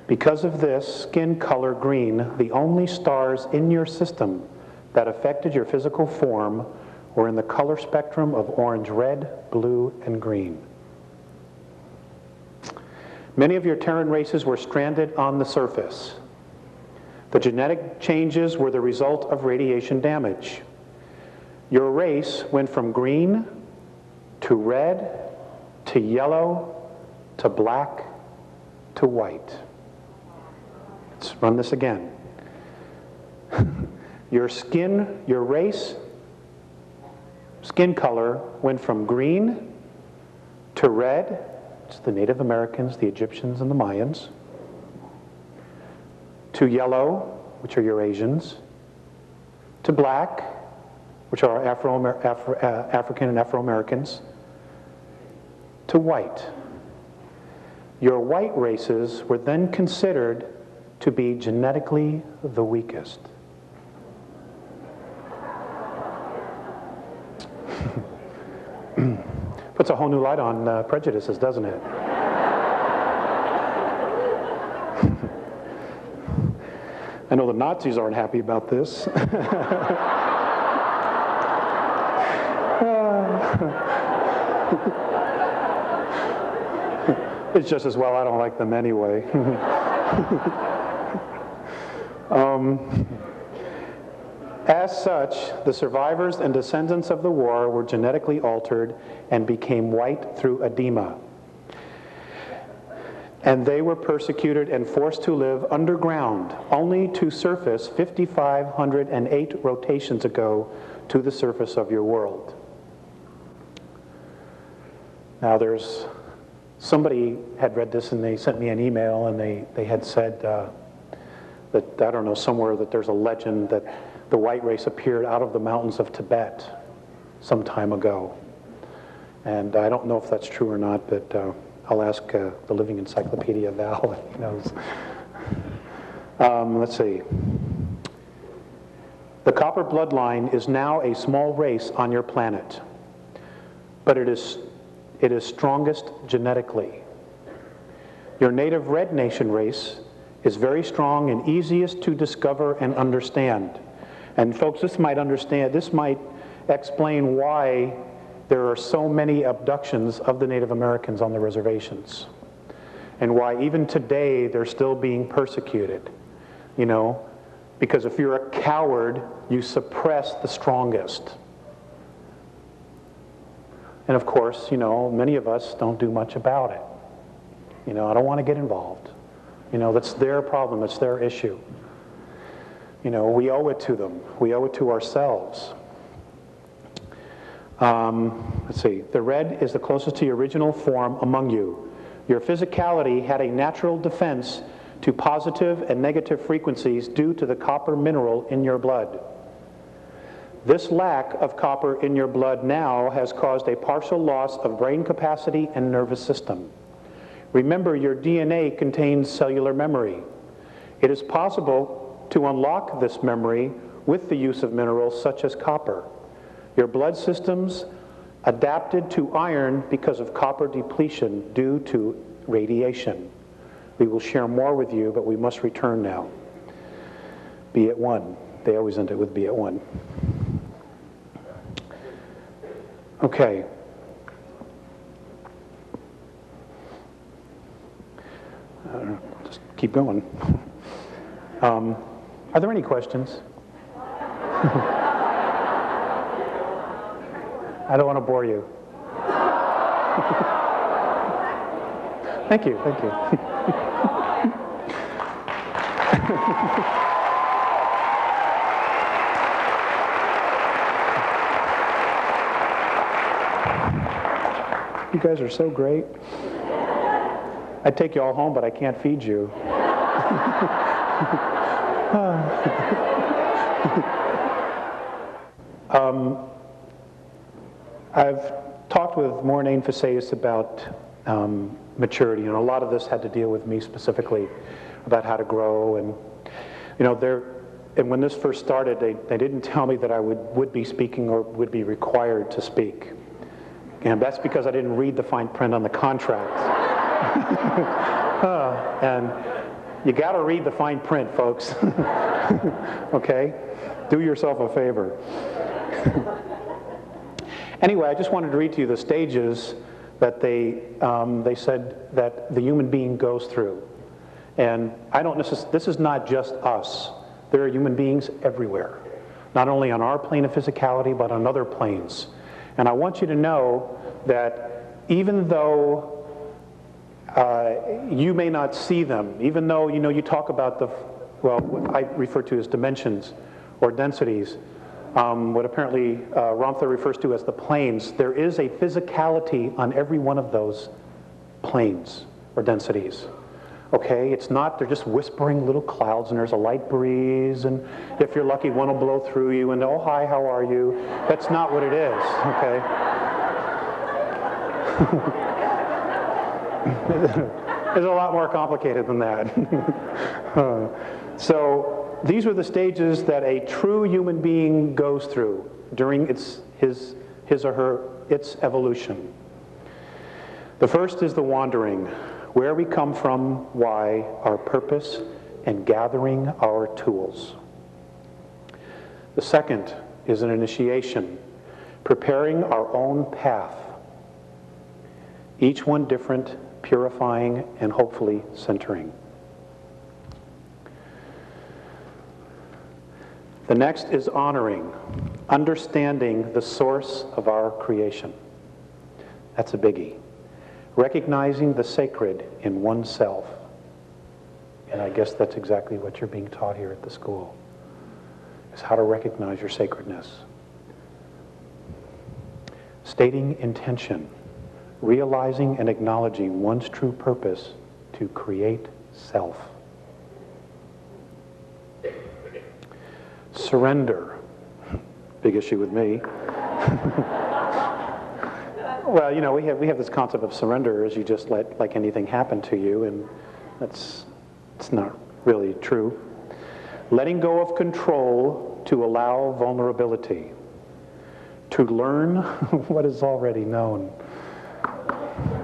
Because of this skin color green, the only stars in your system that affected your physical form were in the color spectrum of orange, red, blue, and green. Many of your Terran races were stranded on the surface. The genetic changes were the result of radiation damage. Your race went from green to red to yellow to black to white. Let's run this again. Your race, skin color went from green to red, it's the Native Americans, the Egyptians, and the Mayans, to yellow, which are Eurasians, to black, which are African and Afro-Americans, to white. Your white races were then considered to be genetically the weakest. Puts a whole new light on prejudices, doesn't it? I know the Nazis aren't happy about this. It's just as well I don't like them anyway. As such, the survivors and descendants of the war were genetically altered and became white through edema. And they were persecuted and forced to live underground, only to surface 5,508 rotations ago to the surface of your world. Now somebody had read this and they sent me an email and they had said that, I don't know, somewhere that there's a legend that the white race appeared out of the mountains of Tibet some time ago. And I don't know if that's true or not, but I'll ask the Living Encyclopedia Val if he knows. Let's see. The copper bloodline is now a small race on your planet, but it is strongest genetically. Your native Red Nation race is very strong and easiest to discover and understand. And folks, this might explain why there are so many abductions of the Native Americans on the reservations, and why even today they're still being persecuted. You know, because if you're a coward, you suppress the strongest. And of course, you know, many of us don't do much about it. You know, I don't want to get involved. You know, that's their problem, it's their issue. You know, we owe it to them. We owe it to ourselves. Let's see. The red is the closest to your original form among you. Your physicality had a natural defense to positive and negative frequencies due to the copper mineral in your blood. This lack of copper in your blood now has caused a partial loss of brain capacity and nervous system. Remember, your DNA contains cellular memory. It is possible to unlock this memory with the use of minerals such as copper. Your blood systems adapted to iron because of copper depletion due to radiation. We will share more with you, but we must return now. Be at one. They always end it with be at one. Okay. Just keep going. Are there any questions? I don't want to bore you. Thank you, thank you. You guys are so great. I'd take you all home, but I can't feed you. I've talked with Maureen Faceus about maturity, and a lot of this had to deal with me specifically about how to grow. And and when this first started, they didn't tell me that I would be speaking or would be required to speak. And that's because I didn't read the fine print on the contract. And you got to read the fine print, folks. Okay? Do yourself a favor. Anyway, I just wanted to read to you the stages that they said that the human being goes through. And this is not just us. There are human beings everywhere, not only on our plane of physicality, but on other planes. And I want you to know that even though you may not see them, even though you talk about what I refer to as dimensions or densities, what apparently Ramtha refers to as the planes, there is a physicality on every one of those planes or densities. Okay, it's not, they're just whispering little clouds and there's a light breeze, and if you're lucky, one will blow through you and, oh, hi, how are you? That's not what it is, okay? It's a lot more complicated than that. So these are the stages that a true human being goes through during its evolution. The first is the wandering, where we come from, why, our purpose, and gathering our tools. The second is an initiation, preparing our own path, each one different, purifying, and hopefully centering. The next is honoring, understanding the source of our creation. That's a biggie. Recognizing the sacred in oneself. And I guess that's exactly what you're being taught here at the school, is how to recognize your sacredness. Stating intention, realizing and acknowledging one's true purpose to create self. Surrender, big issue with me. Well, we have this concept of surrender as you just let like anything happen to you, and it's not really true. Letting go of control to allow vulnerability. To learn what is already known.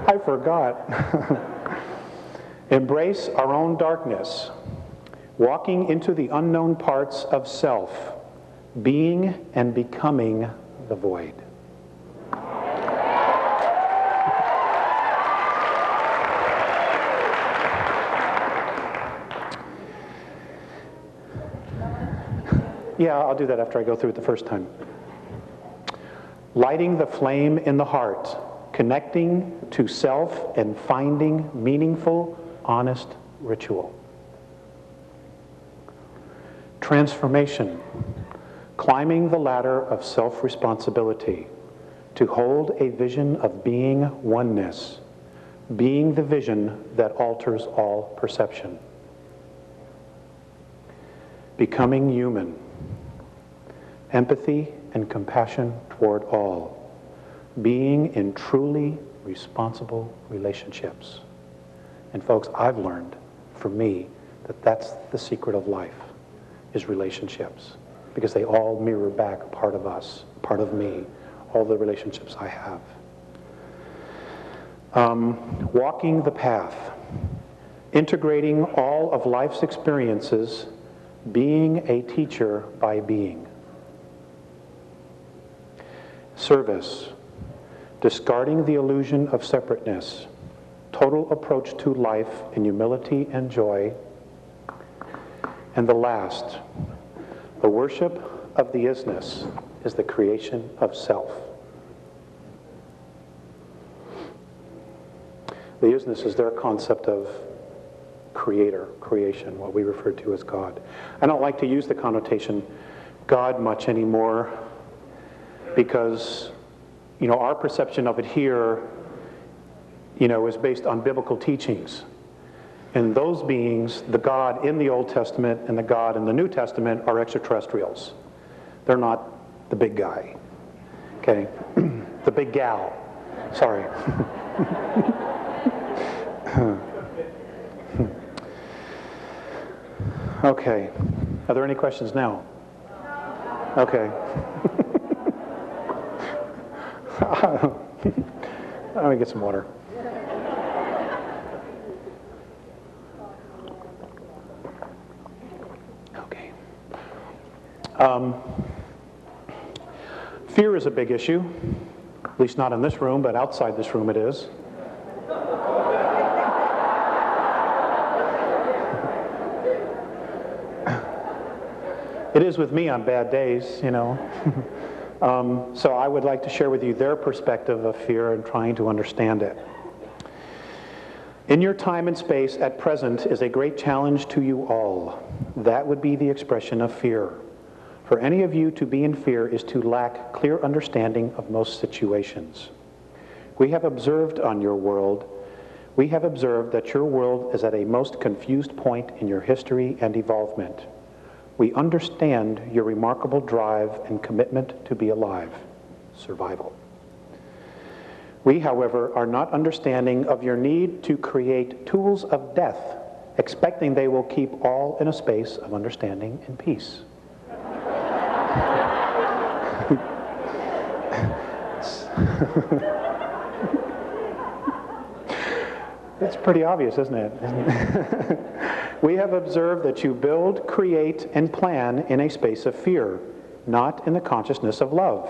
I forgot. Embrace our own darkness. Walking into the unknown parts of self. Being and becoming the void. Yeah, I'll do that after I go through it the first time. Lighting the flame in the heart, connecting to self and finding meaningful, honest ritual. Transformation, climbing the ladder of self-responsibility to hold a vision of being oneness, being the vision that alters all perception. Becoming human. Empathy and compassion toward all. Being in truly responsible relationships. And folks, I've learned, for me, that that's the secret of life, is relationships. Because they all mirror back a part of us, part of me, all the relationships I have. Walking the path. Integrating all of life's experiences, being a teacher by being. Service, discarding the illusion of separateness, total approach to life in humility and joy. And the last, the worship of the isness is the creation of self. The isness is their concept of creator, creation, what we refer to as God. I don't like to use the connotation God much anymore because, our perception of it here, is based on biblical teachings. And those beings, the God in the Old Testament and the God in the New Testament, are extraterrestrials. They're not the big guy. Okay? The big gal. Sorry. Okay. Are there any questions now? Okay. Let me get some water. Okay. Fear is a big issue, at least not in this room, but outside this room it is. It is with me on bad days, So I would like to share with you their perspective of fear and trying to understand it. In your time and space at present is a great challenge to you all. That would be the expression of fear. For any of you to be in fear is to lack clear understanding of most situations. We have observed that your world is at a most confused point in your history and evolvement. We understand your remarkable drive and commitment to be alive, survival. We, however, are not understanding of your need to create tools of death, expecting they will keep all in a space of understanding and peace. It's pretty obvious, isn't it? We have observed that you build, create, and plan in a space of fear, not in the consciousness of love.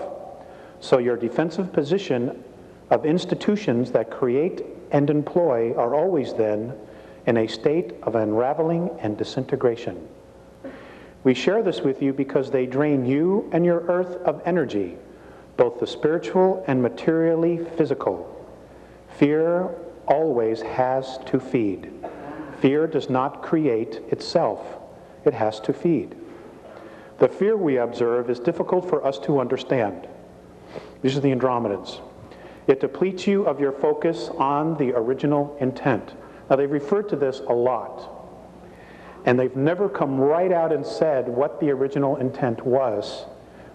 So your defensive position of institutions that create and employ are always then in a state of unraveling and disintegration. We share this with you because they drain you and your earth of energy, both the spiritual and materially physical. Fear always has to feed. Fear does not create itself. It has to feed. The fear we observe is difficult for us to understand. These are the Andromedans. It depletes you of your focus on the original intent. Now, they've referred to this a lot. And they've never come right out and said what the original intent was.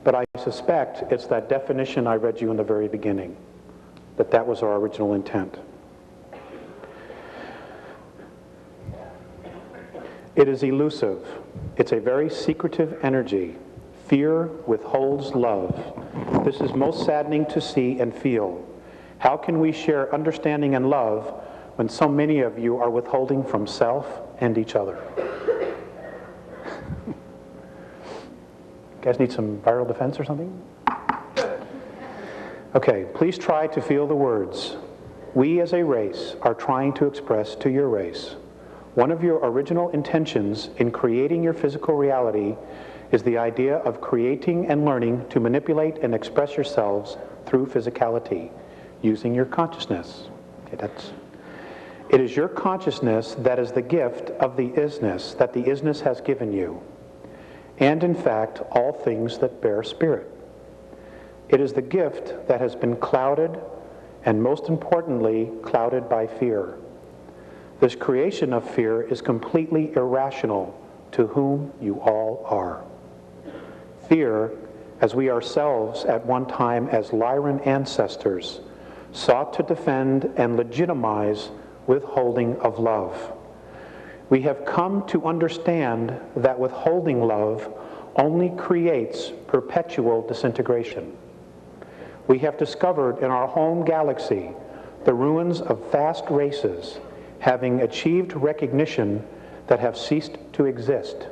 But I suspect it's that definition I read you in the very beginning, that was our original intent. It is elusive. It's a very secretive energy. Fear withholds love. This is most saddening to see and feel. How can we share understanding and love when so many of you are withholding from self and each other? You guys need some viral defense or something? Okay, please try to feel the words. We as a race are trying to express to your race. One of your original intentions in creating your physical reality is the idea of creating and learning to manipulate and express yourselves through physicality, using your consciousness. Okay, it is your consciousness that is the gift of the isness that the isness has given you, and in fact, all things that bear spirit. It is the gift that has been clouded, and most importantly, clouded by fear. This creation of fear is completely irrational to whom you all are. Fear, as we ourselves at one time as Lyran ancestors, sought to defend and legitimize withholding of love. We have come to understand that withholding love only creates perpetual disintegration. We have discovered in our home galaxy the ruins of vast races having achieved recognition that have ceased to exist.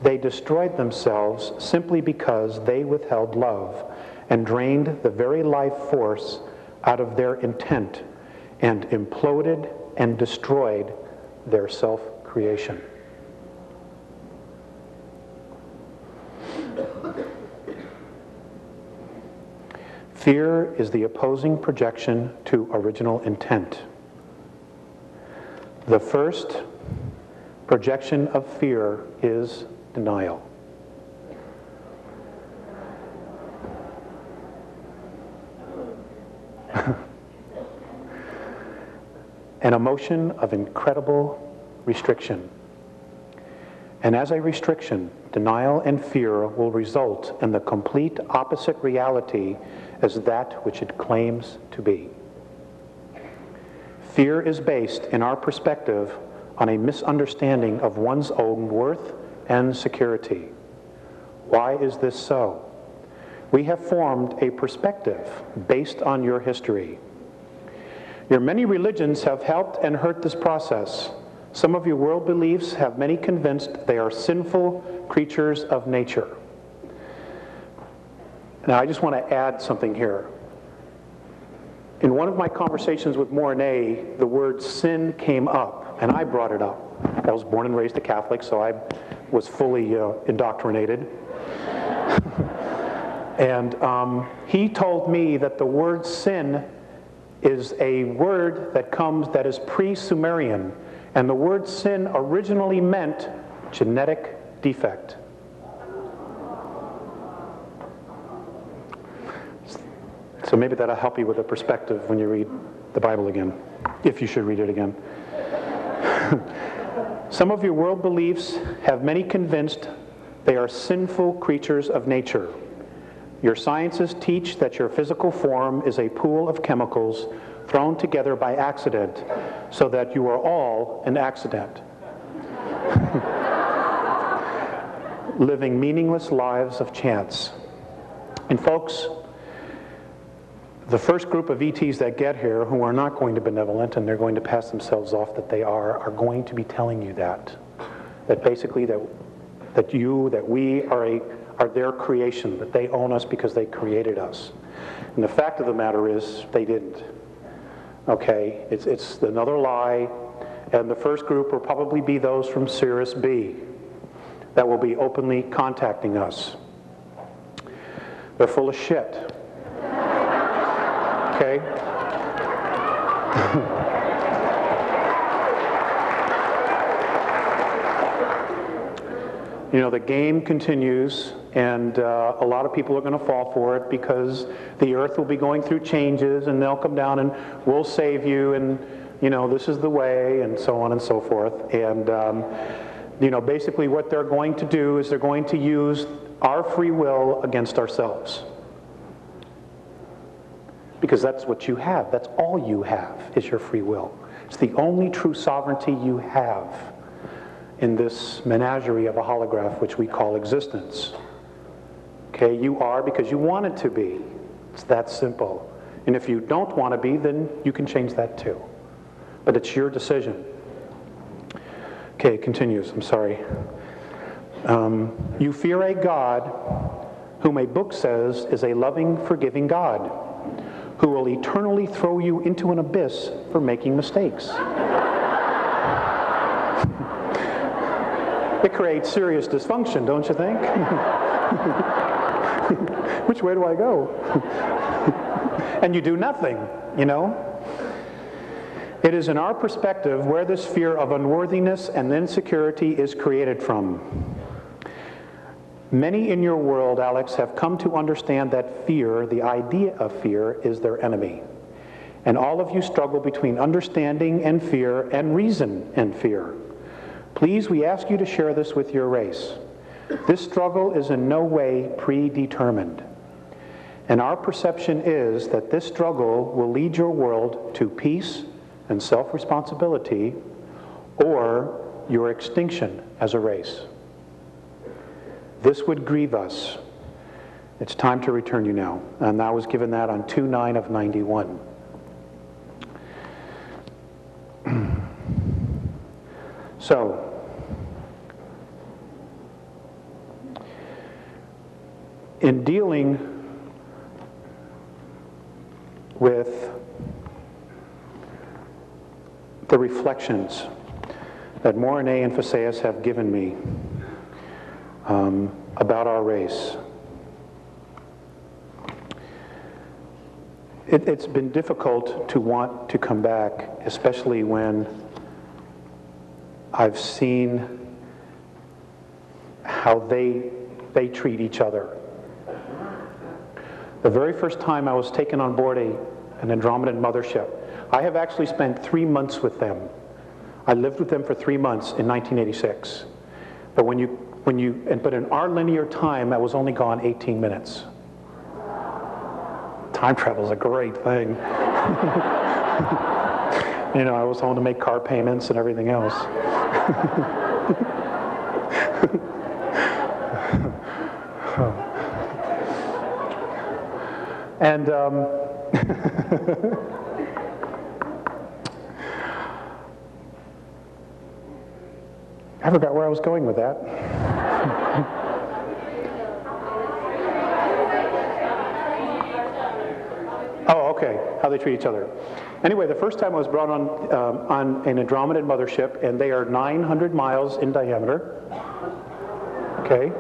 They destroyed themselves simply because they withheld love and drained the very life force out of their intent and imploded and destroyed their self-creation. Fear is the opposing projection to original intent. The first projection of fear is denial. An emotion of incredible restriction. And as a restriction, denial and fear will result in the complete opposite reality as that which it claims to be. Fear is based, in our perspective, on a misunderstanding of one's own worth and security. Why is this so? We have formed a perspective based on your history. Your many religions have helped and hurt this process. Some of your world beliefs have many convinced they are sinful creatures of nature. Now, I just want to add something here. In one of my conversations with Mornay, the word sin came up, and I brought it up. I was born and raised a Catholic, so I was fully indoctrinated. And he told me that the word sin is a word that is pre-Sumerian, and the word sin originally meant genetic defect. So maybe that'll help you with a perspective when you read the Bible again, if you should read it again. Some of your world beliefs have many convinced they are sinful creatures of nature. Your sciences teach that your physical form is a pool of chemicals thrown together by accident, so that you are all an accident. Living meaningless lives of chance. And folks, the first group of ETs that get here, who are not going to be benevolent and they're going to pass themselves off that they are going to be telling you that basically that we are their creation, that they own us because they created us. And the fact of the matter is, they didn't. Okay, it's another lie, and the first group will probably be those from Sirius B that will be openly contacting us. They're full of shit. Okay? You know, the game continues, and a lot of people are going to fall for it because the earth will be going through changes, and they'll come down and we'll save you, and, you know, this is the way, and so on and so forth. And, you know, basically what they're going to do is they're going to use our free will against ourselves. Because that's what you have. That's all you have is your free will. It's the only true sovereignty you have in this menagerie of a holograph which we call existence. Okay, you are because you want it to be. It's that simple. And if you don't want to be, then you can change that too. But it's your decision. Okay, it continues. I'm sorry. You fear a God whom a book says is a loving, forgiving God, who will eternally throw you into an abyss for making mistakes. It creates serious dysfunction, don't you think? Which way do I go? And you do nothing, you know? It is in our perspective where this fear of unworthiness and insecurity is created from. Many in your world, Alex, have come to understand that fear, the idea of fear, is their enemy. And all of you struggle between understanding and fear and reason and fear. Please, we ask you to share this with your race. This struggle is in no way predetermined. And our perception is that this struggle will lead your world to peace and self-responsibility, or your extinction as a race. This would grieve us. It's time to return you now. And I was given that on 2/9 of 91. So, in dealing with the reflections that Morine and Phaseus have given me about our race. It's been difficult to want to come back, especially when I've seen how they treat each other. The very first time I was taken on board an Andromedan mothership, I have actually spent 3 months with them. I lived with them for 3 months in 1986. But but in our linear time, I was only gone 18 minutes. Time travel is a great thing. You know, I was home to make car payments and everything else. And I forgot where I was going with that. Oh, okay, how they treat each other. Anyway, the first time I was brought on an Andromedan mothership, and they are 900 miles in diameter. Okay?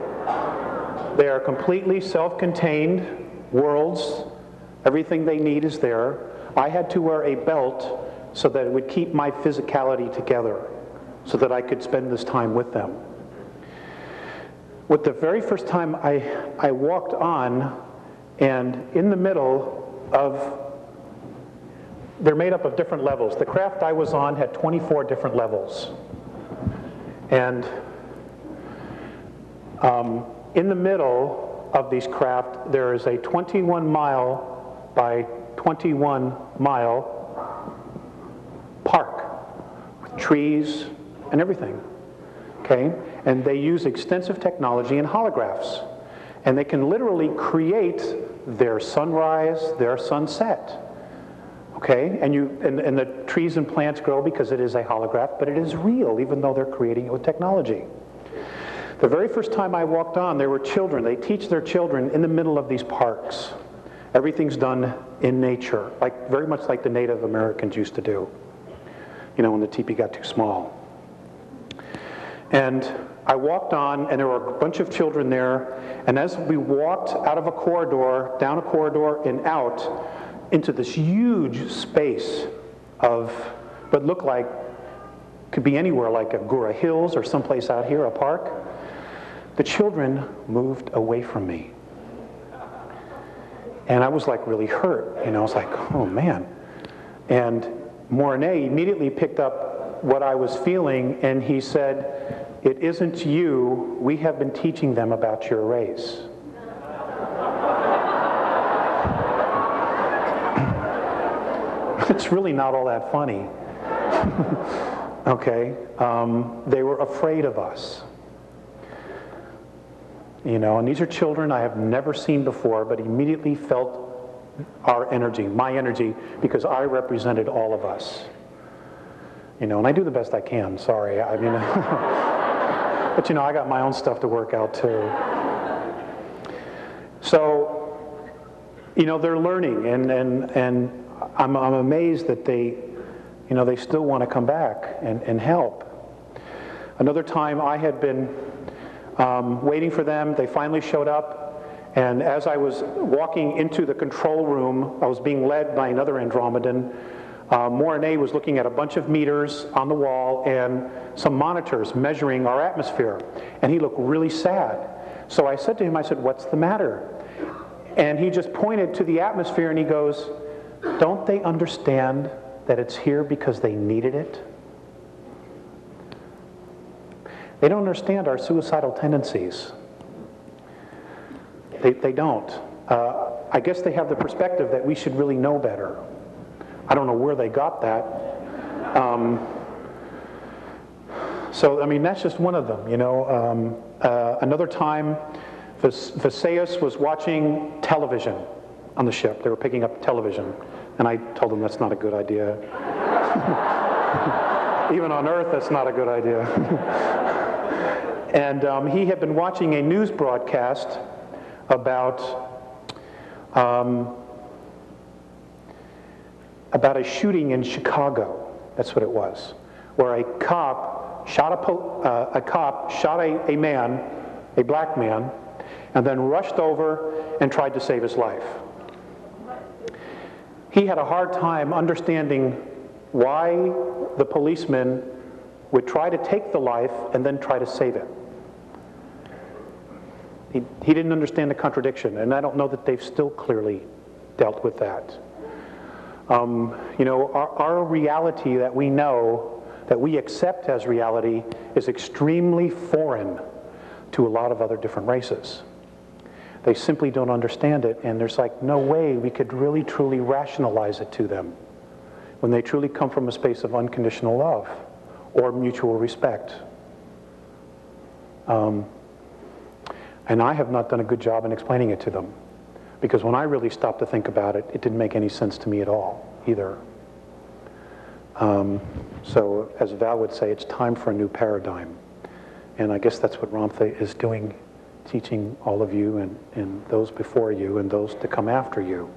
They are completely self-contained worlds. Everything they need is there. I had to wear a belt so that it would keep my physicality together, so that I could spend this time with them. With the very first time I walked on, and in the middle of, they're made up of different levels. The craft I was on had 24 different levels. And in the middle of these craft, there is a 21 mile by 21 mile park with trees and everything, okay? And they use extensive technology and holographs. And they can literally create their sunrise, their sunset, okay? And the trees and plants grow because it is a holograph, but it is real, even though they're creating it with technology. The very first time I walked on, there were children. They teach their children in the middle of these parks. Everything's done in nature, like very much like the Native Americans used to do, you know, when the teepee got too small. And I walked on, and there were a bunch of children there, and as we walked out of a corridor, down a corridor, and out into this huge space of what looked like, could be anywhere, like Agura Hills or someplace out here, a park, the children moved away from me. And I was like really hurt, you know, I was like, oh man. And Morine immediately picked up what I was feeling, and he said, "It isn't you, we have been teaching them about your race." It's really not all that funny. Okay, they were afraid of us. You know, and these are children I have never seen before, but immediately felt our energy, my energy, because I represented all of us. You know, and I do the best I can, sorry. I mean, but you know, I got my own stuff to work out too. So, you know, they're learning, and I'm amazed that they, you know, they still want to come back and help. Another time I had been waiting for them. They finally showed up, and as I was walking into the control room, I was being led by another Andromedan. Morine was looking at a bunch of meters on the wall and some monitors measuring our atmosphere, and he looked really sad. So I said to him, I said, "What's the matter?" And he just pointed to the atmosphere and he goes, "Don't they understand that it's here because they needed it? They don't understand our suicidal tendencies. They don't. I guess they have the perspective that we should really know better." I don't know where they got that. So, I mean, that's just one of them, you know. Another time, Phaseus was watching television on the ship. They were picking up television. And I told them that's not a good idea. Even on Earth, that's not a good idea. And he had been watching a news broadcast about about a shooting in Chicago. That's what it was, where a cop shot a man, a black man, and then rushed over and tried to save his life. He had a hard time understanding why the policeman would try to take the life and then try to save it. He didn't understand the contradiction, and I don't know that they've still clearly dealt with that. Our reality that we know, that we accept as reality, is extremely foreign to a lot of other different races. They simply don't understand it, and there's like no way we could really truly rationalize it to them when they truly come from a space of unconditional love or mutual respect. And I have not done a good job in explaining it to them, because when I really stopped to think about it, it didn't make any sense to me at all either. So as Val would say, it's time for a new paradigm. And I guess that's what Ramtha is doing, teaching all of you and those before you and those to come after you.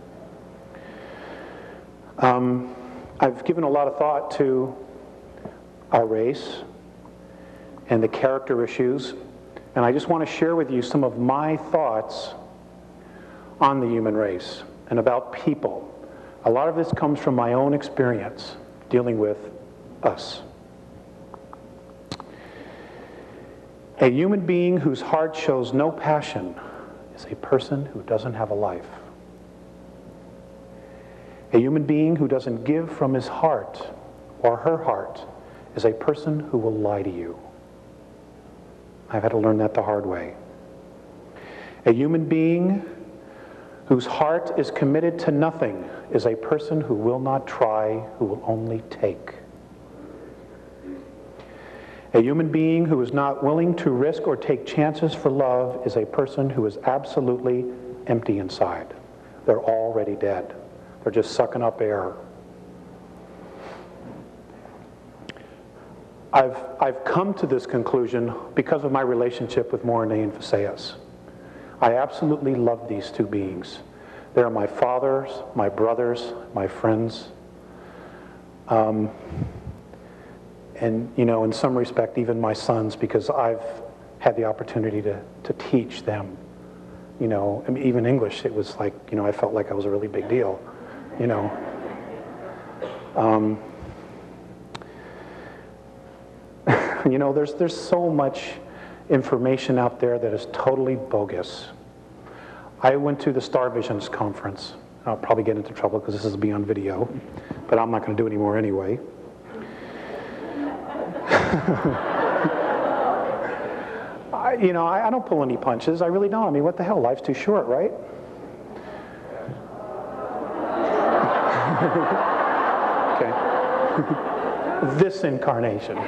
I've given a lot of thought to our race and the character issues, and I just want to share with you some of my thoughts on the human race and about people. A lot of this comes from my own experience dealing with us. A human being whose heart shows no passion is a person who doesn't have a life. A human being who doesn't give from his heart or her heart is a person who will lie to you. I've had to learn that the hard way. A human being whose heart is committed to nothing is a person who will not try, who will only take. A human being who is not willing to risk or take chances for love is a person who is absolutely empty inside. They're already dead. They're just sucking up air. I've come to this conclusion because of my relationship with Morine and Phaseus. I absolutely love these two beings. They're my fathers, my brothers, my friends. And, in some respect, even my sons, because I've had the opportunity to teach them. I mean, even English, it was like, I felt like I was a really big deal, There's so much information out there that is totally bogus. I went to the Star Visions conference. I'll probably get into trouble because this is beyond video, but I'm not going to do it anymore anyway. I don't pull any punches. I really don't. I mean, what the hell? Life's too short, right? Okay. This incarnation.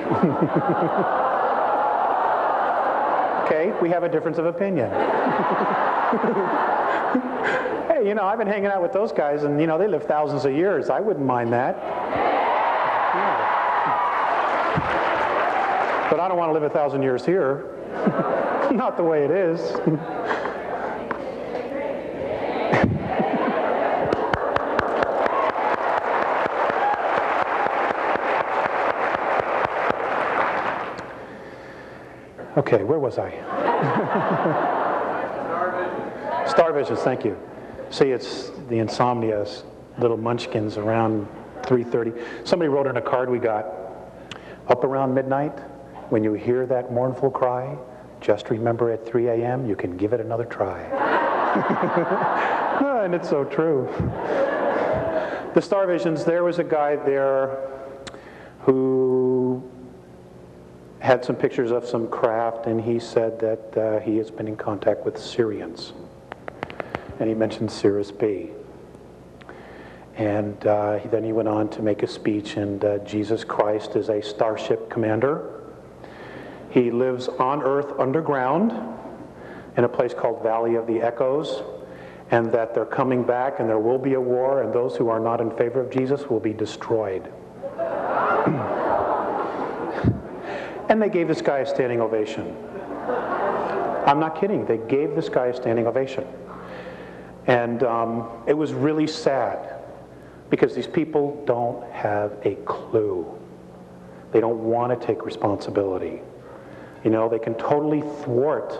Okay, we have a difference of opinion. Hey, I've been hanging out with those guys, and, they live thousands of years. I wouldn't mind that. Yeah. But I don't want to live 1,000 years here. Not the way it is. Okay, where was I? Star Visions, thank you. See, it's the insomnia, little munchkins around 3:30. Somebody wrote in a card we got, up around midnight, when you hear that mournful cry, just remember at 3 a.m. you can give it another try. And it's so true. The Star Visions, there was a guy there who had some pictures of some craft, and he said that he has been in contact with Syrians. And he mentioned Cirrus B. And then he went on to make a speech, and Jesus Christ is a starship commander. He lives on Earth underground in a place called Valley of the Echoes, and that they're coming back and there will be a war, and those who are not in favor of Jesus will be destroyed. And they gave this guy a standing ovation. I'm not kidding. They gave this guy a standing ovation. And it was really sad because these people don't have a clue. They don't want to take responsibility. You know, they can totally thwart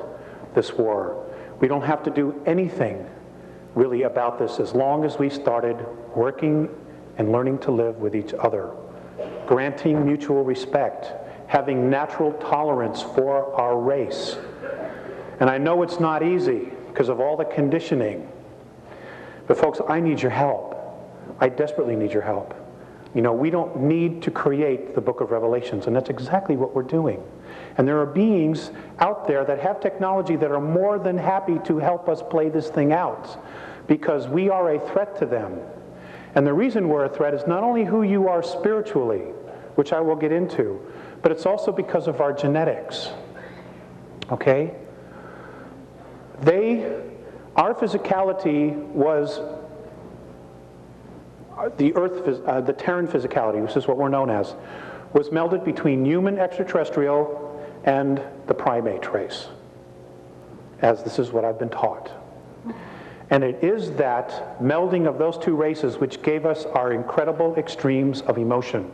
this war. We don't have to do anything really about this as long as we started working and learning to live with each other, granting mutual respect, having natural tolerance for our race. And I know it's not easy because of all the conditioning. But folks, I need your help. I desperately need your help. You know, we don't need to create the book of Revelations, and that's exactly what we're doing. And there are beings out there that have technology that are more than happy to help us play this thing out, because we are a threat to them. And the reason we're a threat is not only who you are spiritually, which I will get into, but it's also because of our genetics. Okay? Our physicality was the Terran physicality, which is what we're known as, was melded between human extraterrestrial and the primate race, as this is what I've been taught. And it is that melding of those two races which gave us our incredible extremes of emotion,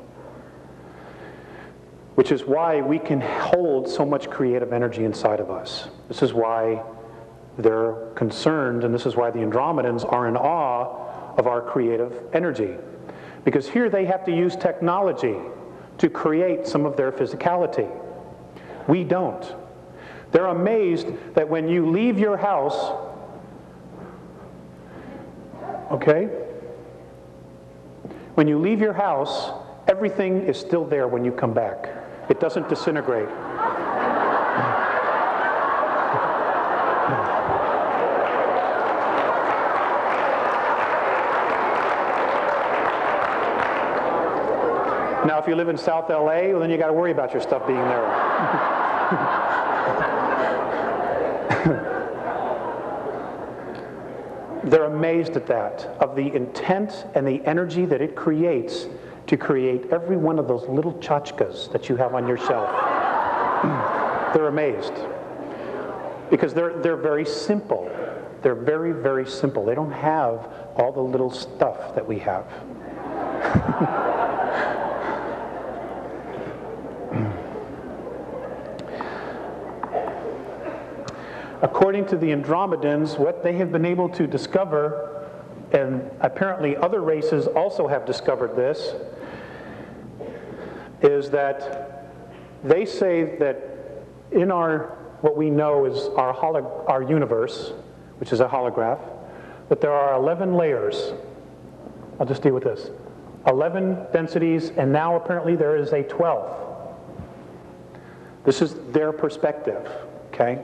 which is why we can hold so much creative energy inside of us. This is why they're concerned, and this is why the Andromedans are in awe of our creative energy. Because here they have to use technology to create some of their physicality. We don't. They're amazed that when you leave your house, okay? When you leave your house, everything is still there when you come back. It doesn't disintegrate. Now, if you live in South LA, well, then you got to worry about your stuff being there. They're amazed at that, of the intent and the energy that it creates to create every one of those little tchotchkes that you have on your shelf. They're amazed. Because they're very simple. They're very, very simple. They don't have all the little stuff that we have. According to the Andromedans, what they have been able to discover, and apparently other races also have discovered this, is that they say that in what we know is our universe, which is a holograph, that there are 11 layers. I'll just deal with this. 11 densities, and now apparently there is a 12th. This is their perspective, okay?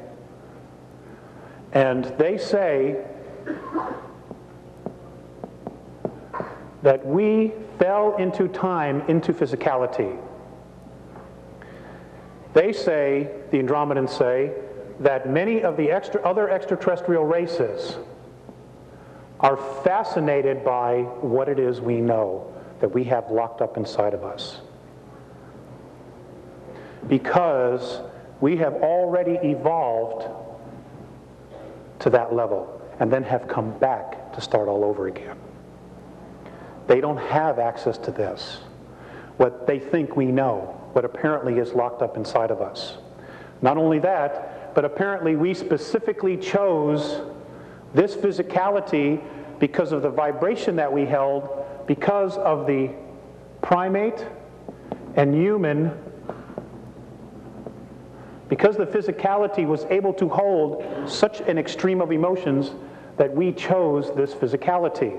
And they say that we fell into time, into physicality. They say, the Andromedans say, that many of the other extraterrestrial races are fascinated by what it is we know that we have locked up inside of us. Because we have already evolved to that level and then have come back to start all over again. They don't have access to this, what they think we know, what apparently is locked up inside of us. Not only that, but apparently we specifically chose this physicality because of the vibration that we held, because of the primate and human. Because the physicality was able to hold such an extreme of emotions that we chose this physicality.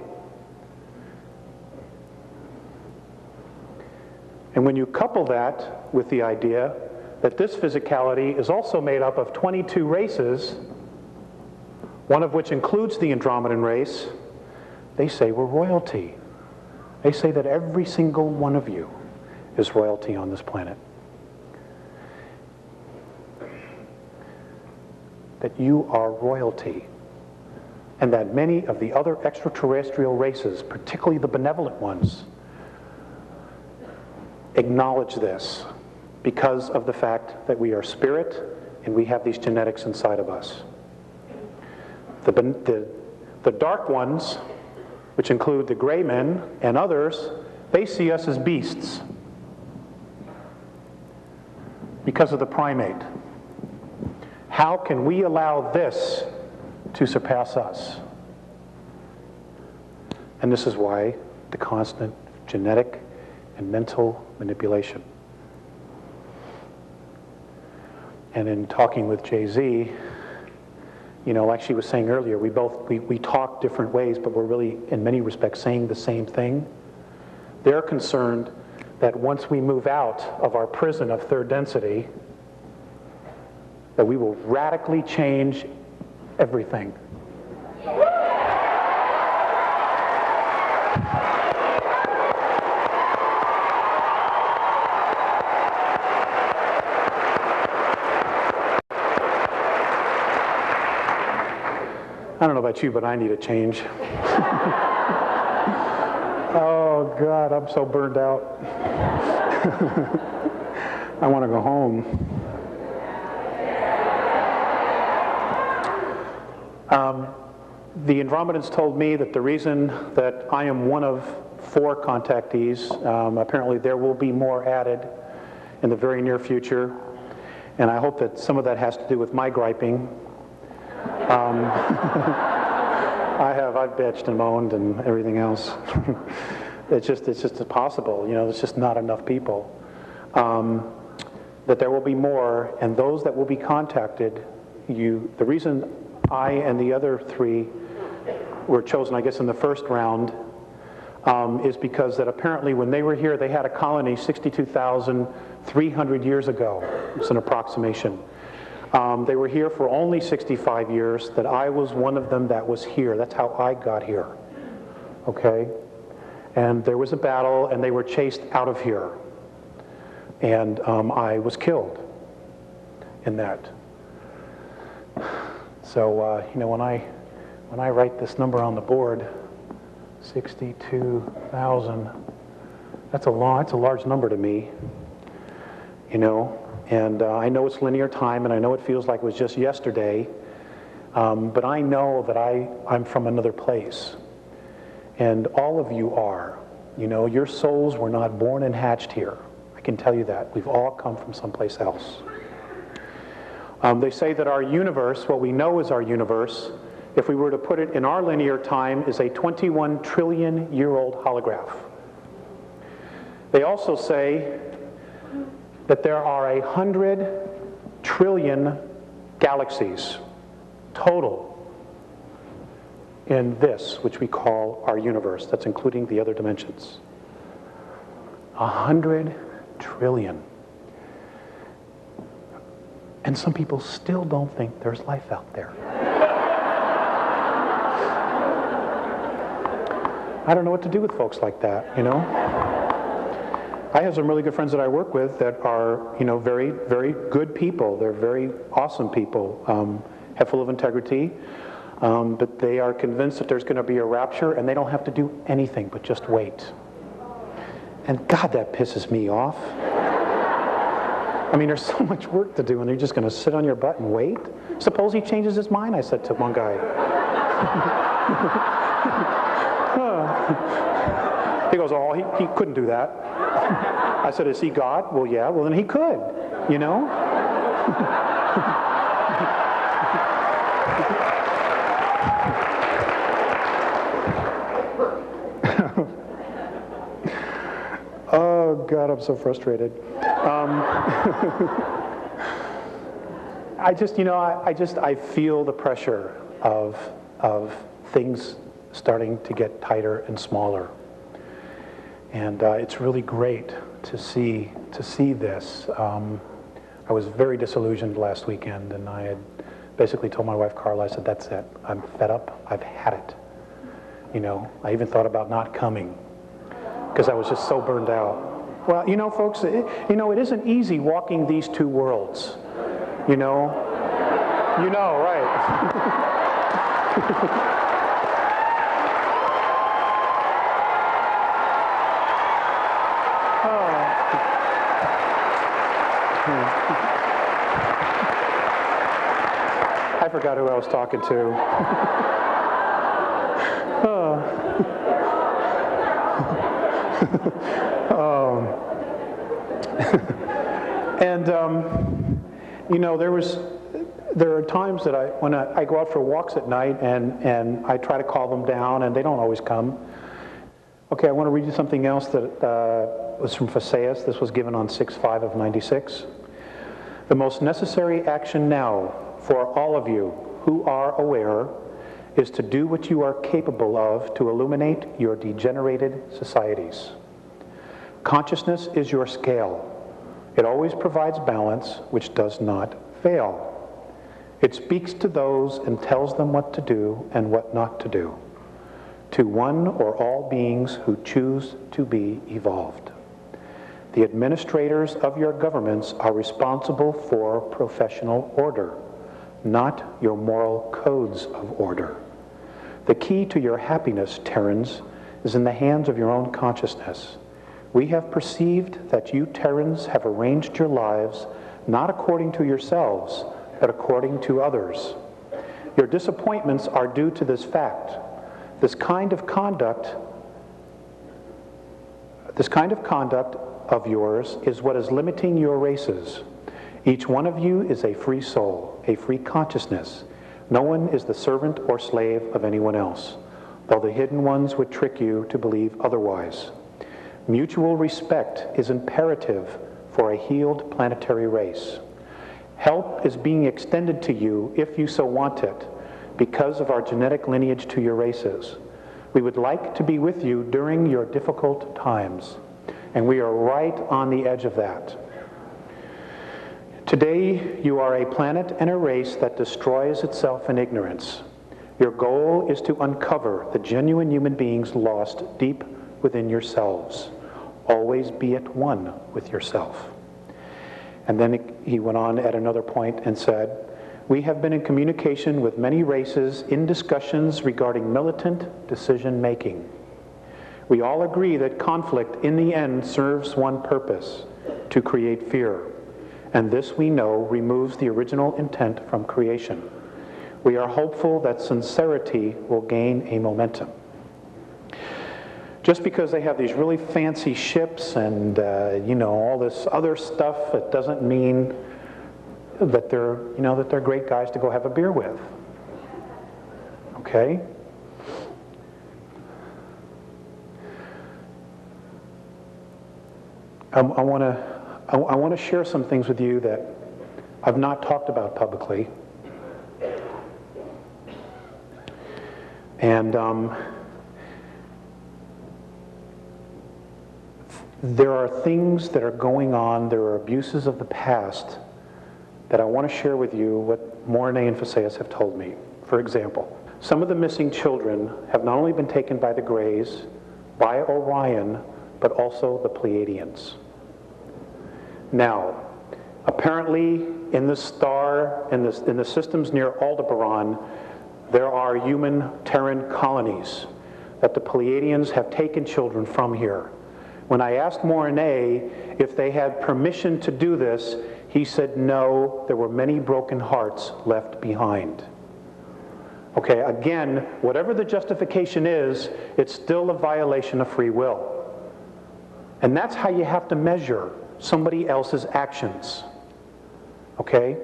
And when you couple that with the idea that this physicality is also made up of 22 races, one of which includes the Andromedan race, they say we're royalty. They say that every single one of you is royalty on this planet. That you are royalty, and that many of the other extraterrestrial races, particularly the benevolent ones, acknowledge this because of the fact that we are spirit and we have these genetics inside of us. The dark ones which include the gray men and others, they see us as beasts because of the primate. How can we allow this to surpass us? And this is why the constant genetic and mental manipulation. And in talking with Jay-Z, you know, like she was saying earlier, we talk different ways, but we're really, in many respects, saying the same thing. They're concerned that once we move out of our prison of third density, that we will radically change everything. I don't know about you, but I need a change. Oh, God, I'm so burned out. I want to go home. The Andromedans told me that the reason that I am one of 4 contactees, apparently there will be more added in the very near future, and I hope that some of that has to do with my griping. I've bitched and moaned and everything else. It's just impossible, you know, there's just not enough people. That there will be more, and those that will be contacted, the reason I and the other 3 were chosen, I guess, in the first round, is because that apparently when they were here, they had a colony 62,300 years ago. It's an approximation. They were here for only 65 years, that I was one of them that was here. That's how I got here, okay? And there was a battle, and they were chased out of here. And I was killed in that. So, you know, when I write this number on the board, 62,000, that's a large number to me, you know. And I know it's linear time, and I know it feels like it was just yesterday, but I know that I'm from another place. And all of you are. You know, your souls were not born and hatched here. I can tell you that. We've all come from someplace else. They say that our universe, what we know is our universe, if we were to put it in our linear time, is a 21 trillion-year-old holograph. They also say that there are 100 trillion galaxies total in this, which we call our universe. That's including the other dimensions. 100 trillion. And some people still don't think there's life out there. I don't know what to do with folks like that, you know? I have some really good friends that I work with that are, you know, very, very good people. They're very awesome people, head full of integrity, but they are convinced that there's going to be a rapture, and they don't have to do anything but just wait. And God, that pisses me off. I mean, there's so much work to do, and you're just going to sit on your butt and wait? Suppose he changes his mind, I said to one guy. He goes, oh, he couldn't do that. I said, is he God? Well, yeah, well, then he could, you know? Oh, God, I'm so frustrated. I feel the pressure of things starting to get tighter and smaller. And it's really great to see this. I was very disillusioned last weekend, and I had basically told my wife Carla, I said, that's it. I'm fed up. I've had it. You know, I even thought about not coming because I was just so burned out. Well, you know, folks, it isn't easy walking these two worlds. You know, right? I forgot who I was talking to. And you know, there are times that when I go out for walks at night and I try to call them down and they don't always come. Okay, I want to read you something else that was from Phaseus. This was given on 6/5 of 96. The most necessary action now for all of you who are aware is to do what you are capable of to illuminate your degenerated societies. Consciousness is your scale. It always provides balance, which does not fail. It speaks to those and tells them what to do and what not to do, to one or all beings who choose to be evolved. The administrators of your governments are responsible for professional order, not your moral codes of order. The key to your happiness, Terrans, is in the hands of your own consciousness. We have perceived that you Terrans have arranged your lives not according to yourselves, but according to others. Your disappointments are due to this fact. This kind of conduct of yours is what is limiting your races. Each one of you is a free soul, a free consciousness. No one is the servant or slave of anyone else, though the hidden ones would trick you to believe otherwise. Mutual respect is imperative for a healed planetary race. Help is being extended to you if you so want it, because of our genetic lineage to your races. We would like to be with you during your difficult times, and we are right on the edge of that. Today, you are a planet and a race that destroys itself in ignorance. Your goal is to uncover the genuine human beings lost deep within yourselves. Always be at one with yourself. And then he went on at another point and said, we have been in communication with many races in discussions regarding militant decision-making. We all agree that conflict in the end serves one purpose, to create fear. And this, we know, removes the original intent from creation. We are hopeful that sincerity will gain a momentum. Just because they have these really fancy ships and you know, all this other stuff, it doesn't mean that they're great guys to go have a beer with. Okay? I want to share some things with you that I've not talked about publicly. And there are things that are going on, there are abuses of the past that I want to share with you what Mornay and Phaseus have told me. For example, some of the missing children have not only been taken by the Greys, by Orion, but also the Pleiadians. Now, apparently in the star, in the systems near Aldebaran, there are human Terran colonies that the Pleiadians have taken children from here. When I asked Mornay if they had permission to do this, he said no, there were many broken hearts left behind. Okay, again, whatever the justification is, it's still a violation of free will. And that's how you have to measure somebody else's actions. Okay?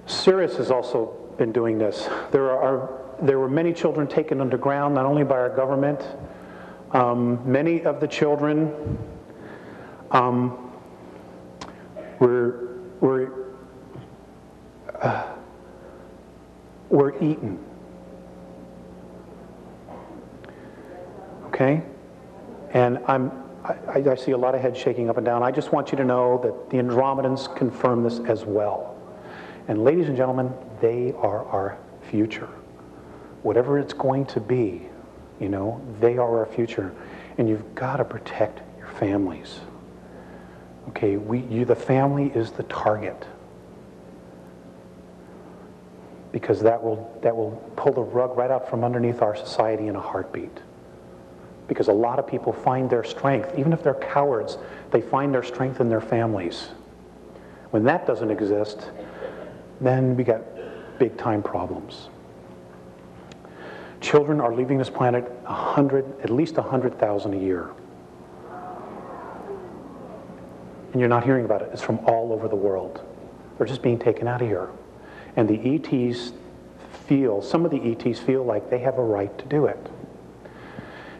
Sirius has also been doing this. There were many children taken underground, not only by our government. Many of the children were eaten. Okay? And I see a lot of heads shaking up and down. I just want you to know that the Andromedans confirm this as well. And ladies and gentlemen, they are our future. Whatever it's going to be, you know, they are our future. And you've got to protect your families. Okay, the family is the target. Because that will pull the rug right out from underneath our society in a heartbeat. Because a lot of people find their strength, even if they're cowards, they find their strength in their families. When that doesn't exist, then we got big time problems. children are leaving this planet at least 100,000 a year. And you're not hearing about it. It's from all over the world. They're just being taken out of here. And the ETs feel, some of the ETs feel like they have a right to do it.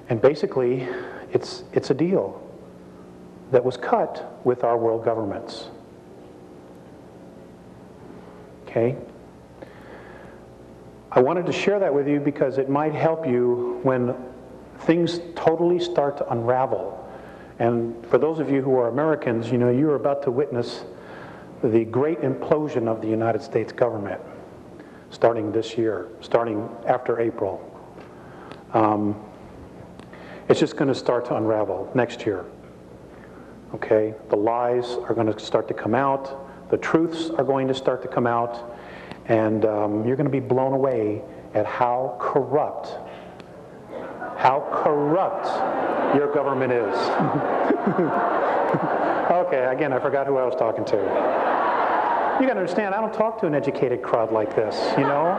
And basically, it's a deal that was cut with our world governments. Okay? I wanted to share that with you because it might help you when things totally start to unravel. And for those of you who are Americans, you know, you're about to witness the great implosion of the United States government starting this year, starting after April. It's just going to start to unravel next year. Okay? The lies are going to start to come out. The truths are going to start to come out. And you're going to be blown away at how corrupt your government is. Okay, again, I forgot who I was talking to. You got to understand, I don't talk to an educated crowd like this, you know?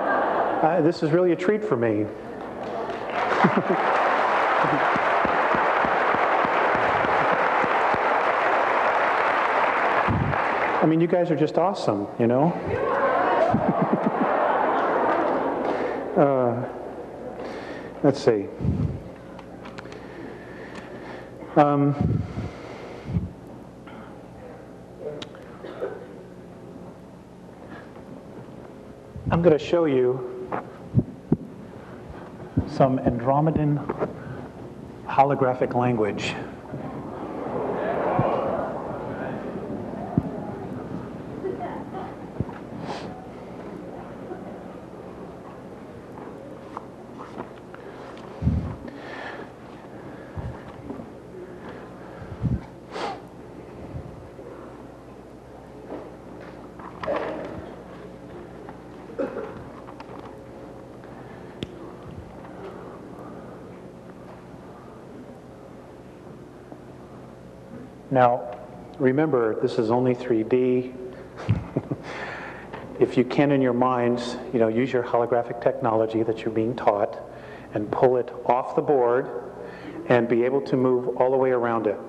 This is really a treat for me. I mean, you guys are just awesome, you know? Let's see. I'm going to show you some Andromedan holographic language. Now, remember, this is only 3D. If you can in your minds, you know, use your holographic technology that you're being taught and pull it off the board and be able to move all the way around it.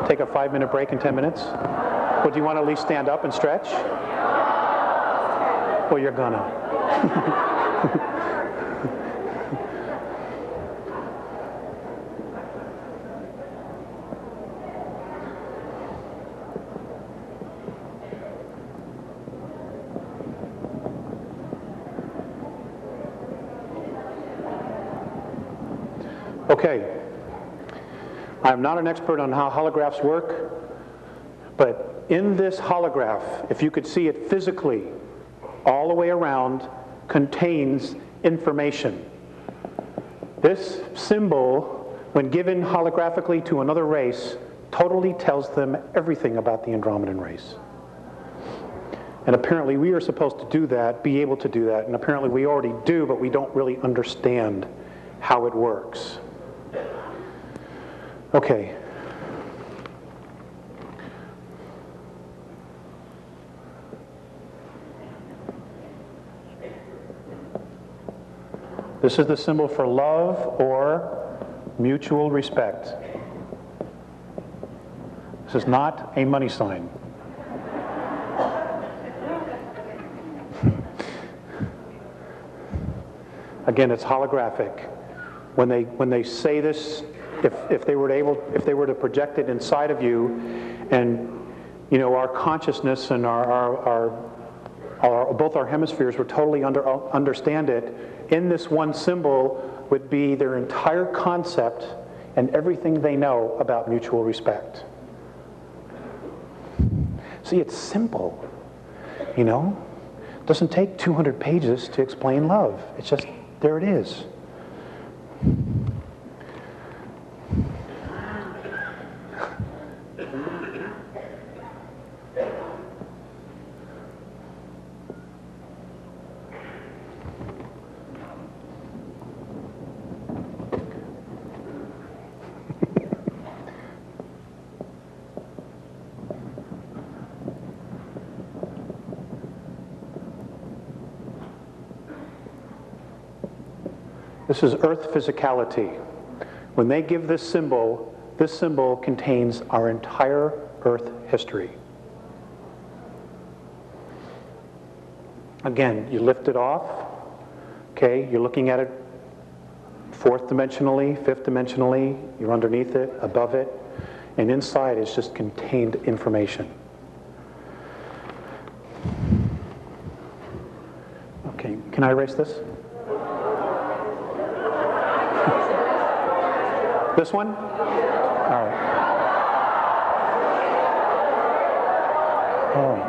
Take a 5-minute break in 10 minutes? Well, do you want to at least stand up and stretch? Well, you're gonna. Okay. I'm not an expert on how holographs work, but in this holograph, if you could see it physically, all the way around, contains information. This symbol, when given holographically to another race, totally tells them everything about the Andromedan race. And apparently we are supposed to do that, be able to do that, and apparently we already do, but we don't really understand how it works. Okay. This is the symbol for love or mutual respect. This is not a money sign. Again, it's holographic. When they say this, if they were to project it inside of you, and you know, our consciousness and both our hemispheres would totally understand it, in this one symbol would be their entire concept and everything they know about mutual respect. See, it's simple, you know? It doesn't take 200 pages to explain love. It's just, there it is. This is Earth physicality. When they give this symbol contains our entire Earth history. Again, you lift it off, okay, you're looking at it fourth dimensionally, fifth dimensionally, you're underneath it, above it, and inside is just contained information. Okay, can I erase this? This one? All right. Oh.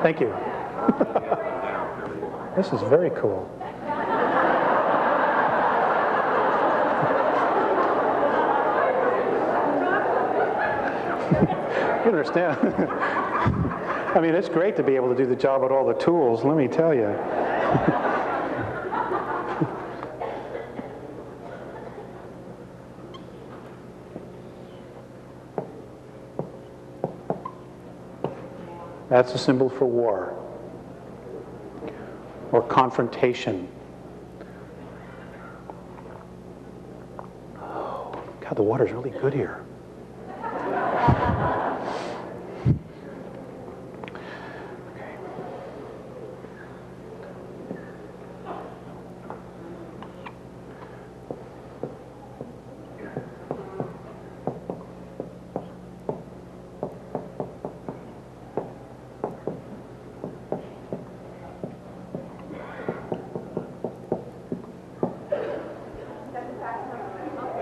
Thank you. This is very cool. You understand? I mean, it's great to be able to do the job with all the tools, let me tell you. That's a symbol for war or confrontation. Oh, God, the water's really good here.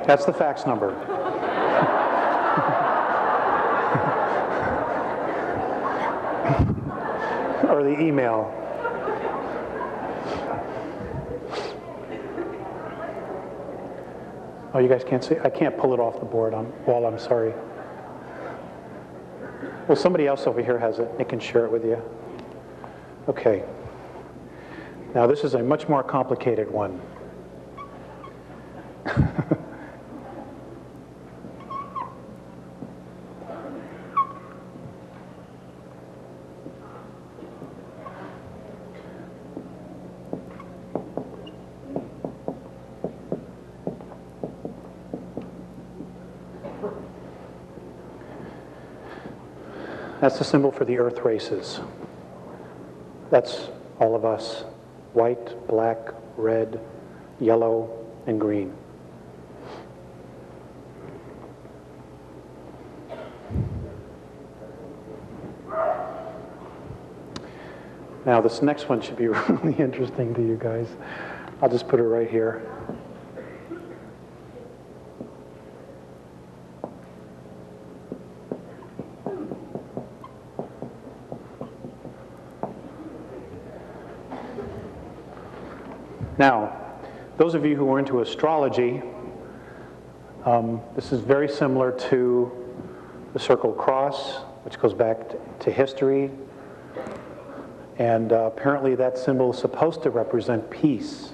That's the fax number. Or the email. Oh, you guys can't see? I can't pull it off the board while I'm sorry. Well, somebody else over here has it. They can share it with you. Okay. Now, this is a much more complicated one. That's the symbol for the Earth races. That's all of us. White, black, red, yellow, and green. Now this next one should be really interesting to you guys. I'll just put it right here. Now, those of you who are into astrology, this is very similar to the circle cross, which goes back to history. And apparently that symbol is supposed to represent peace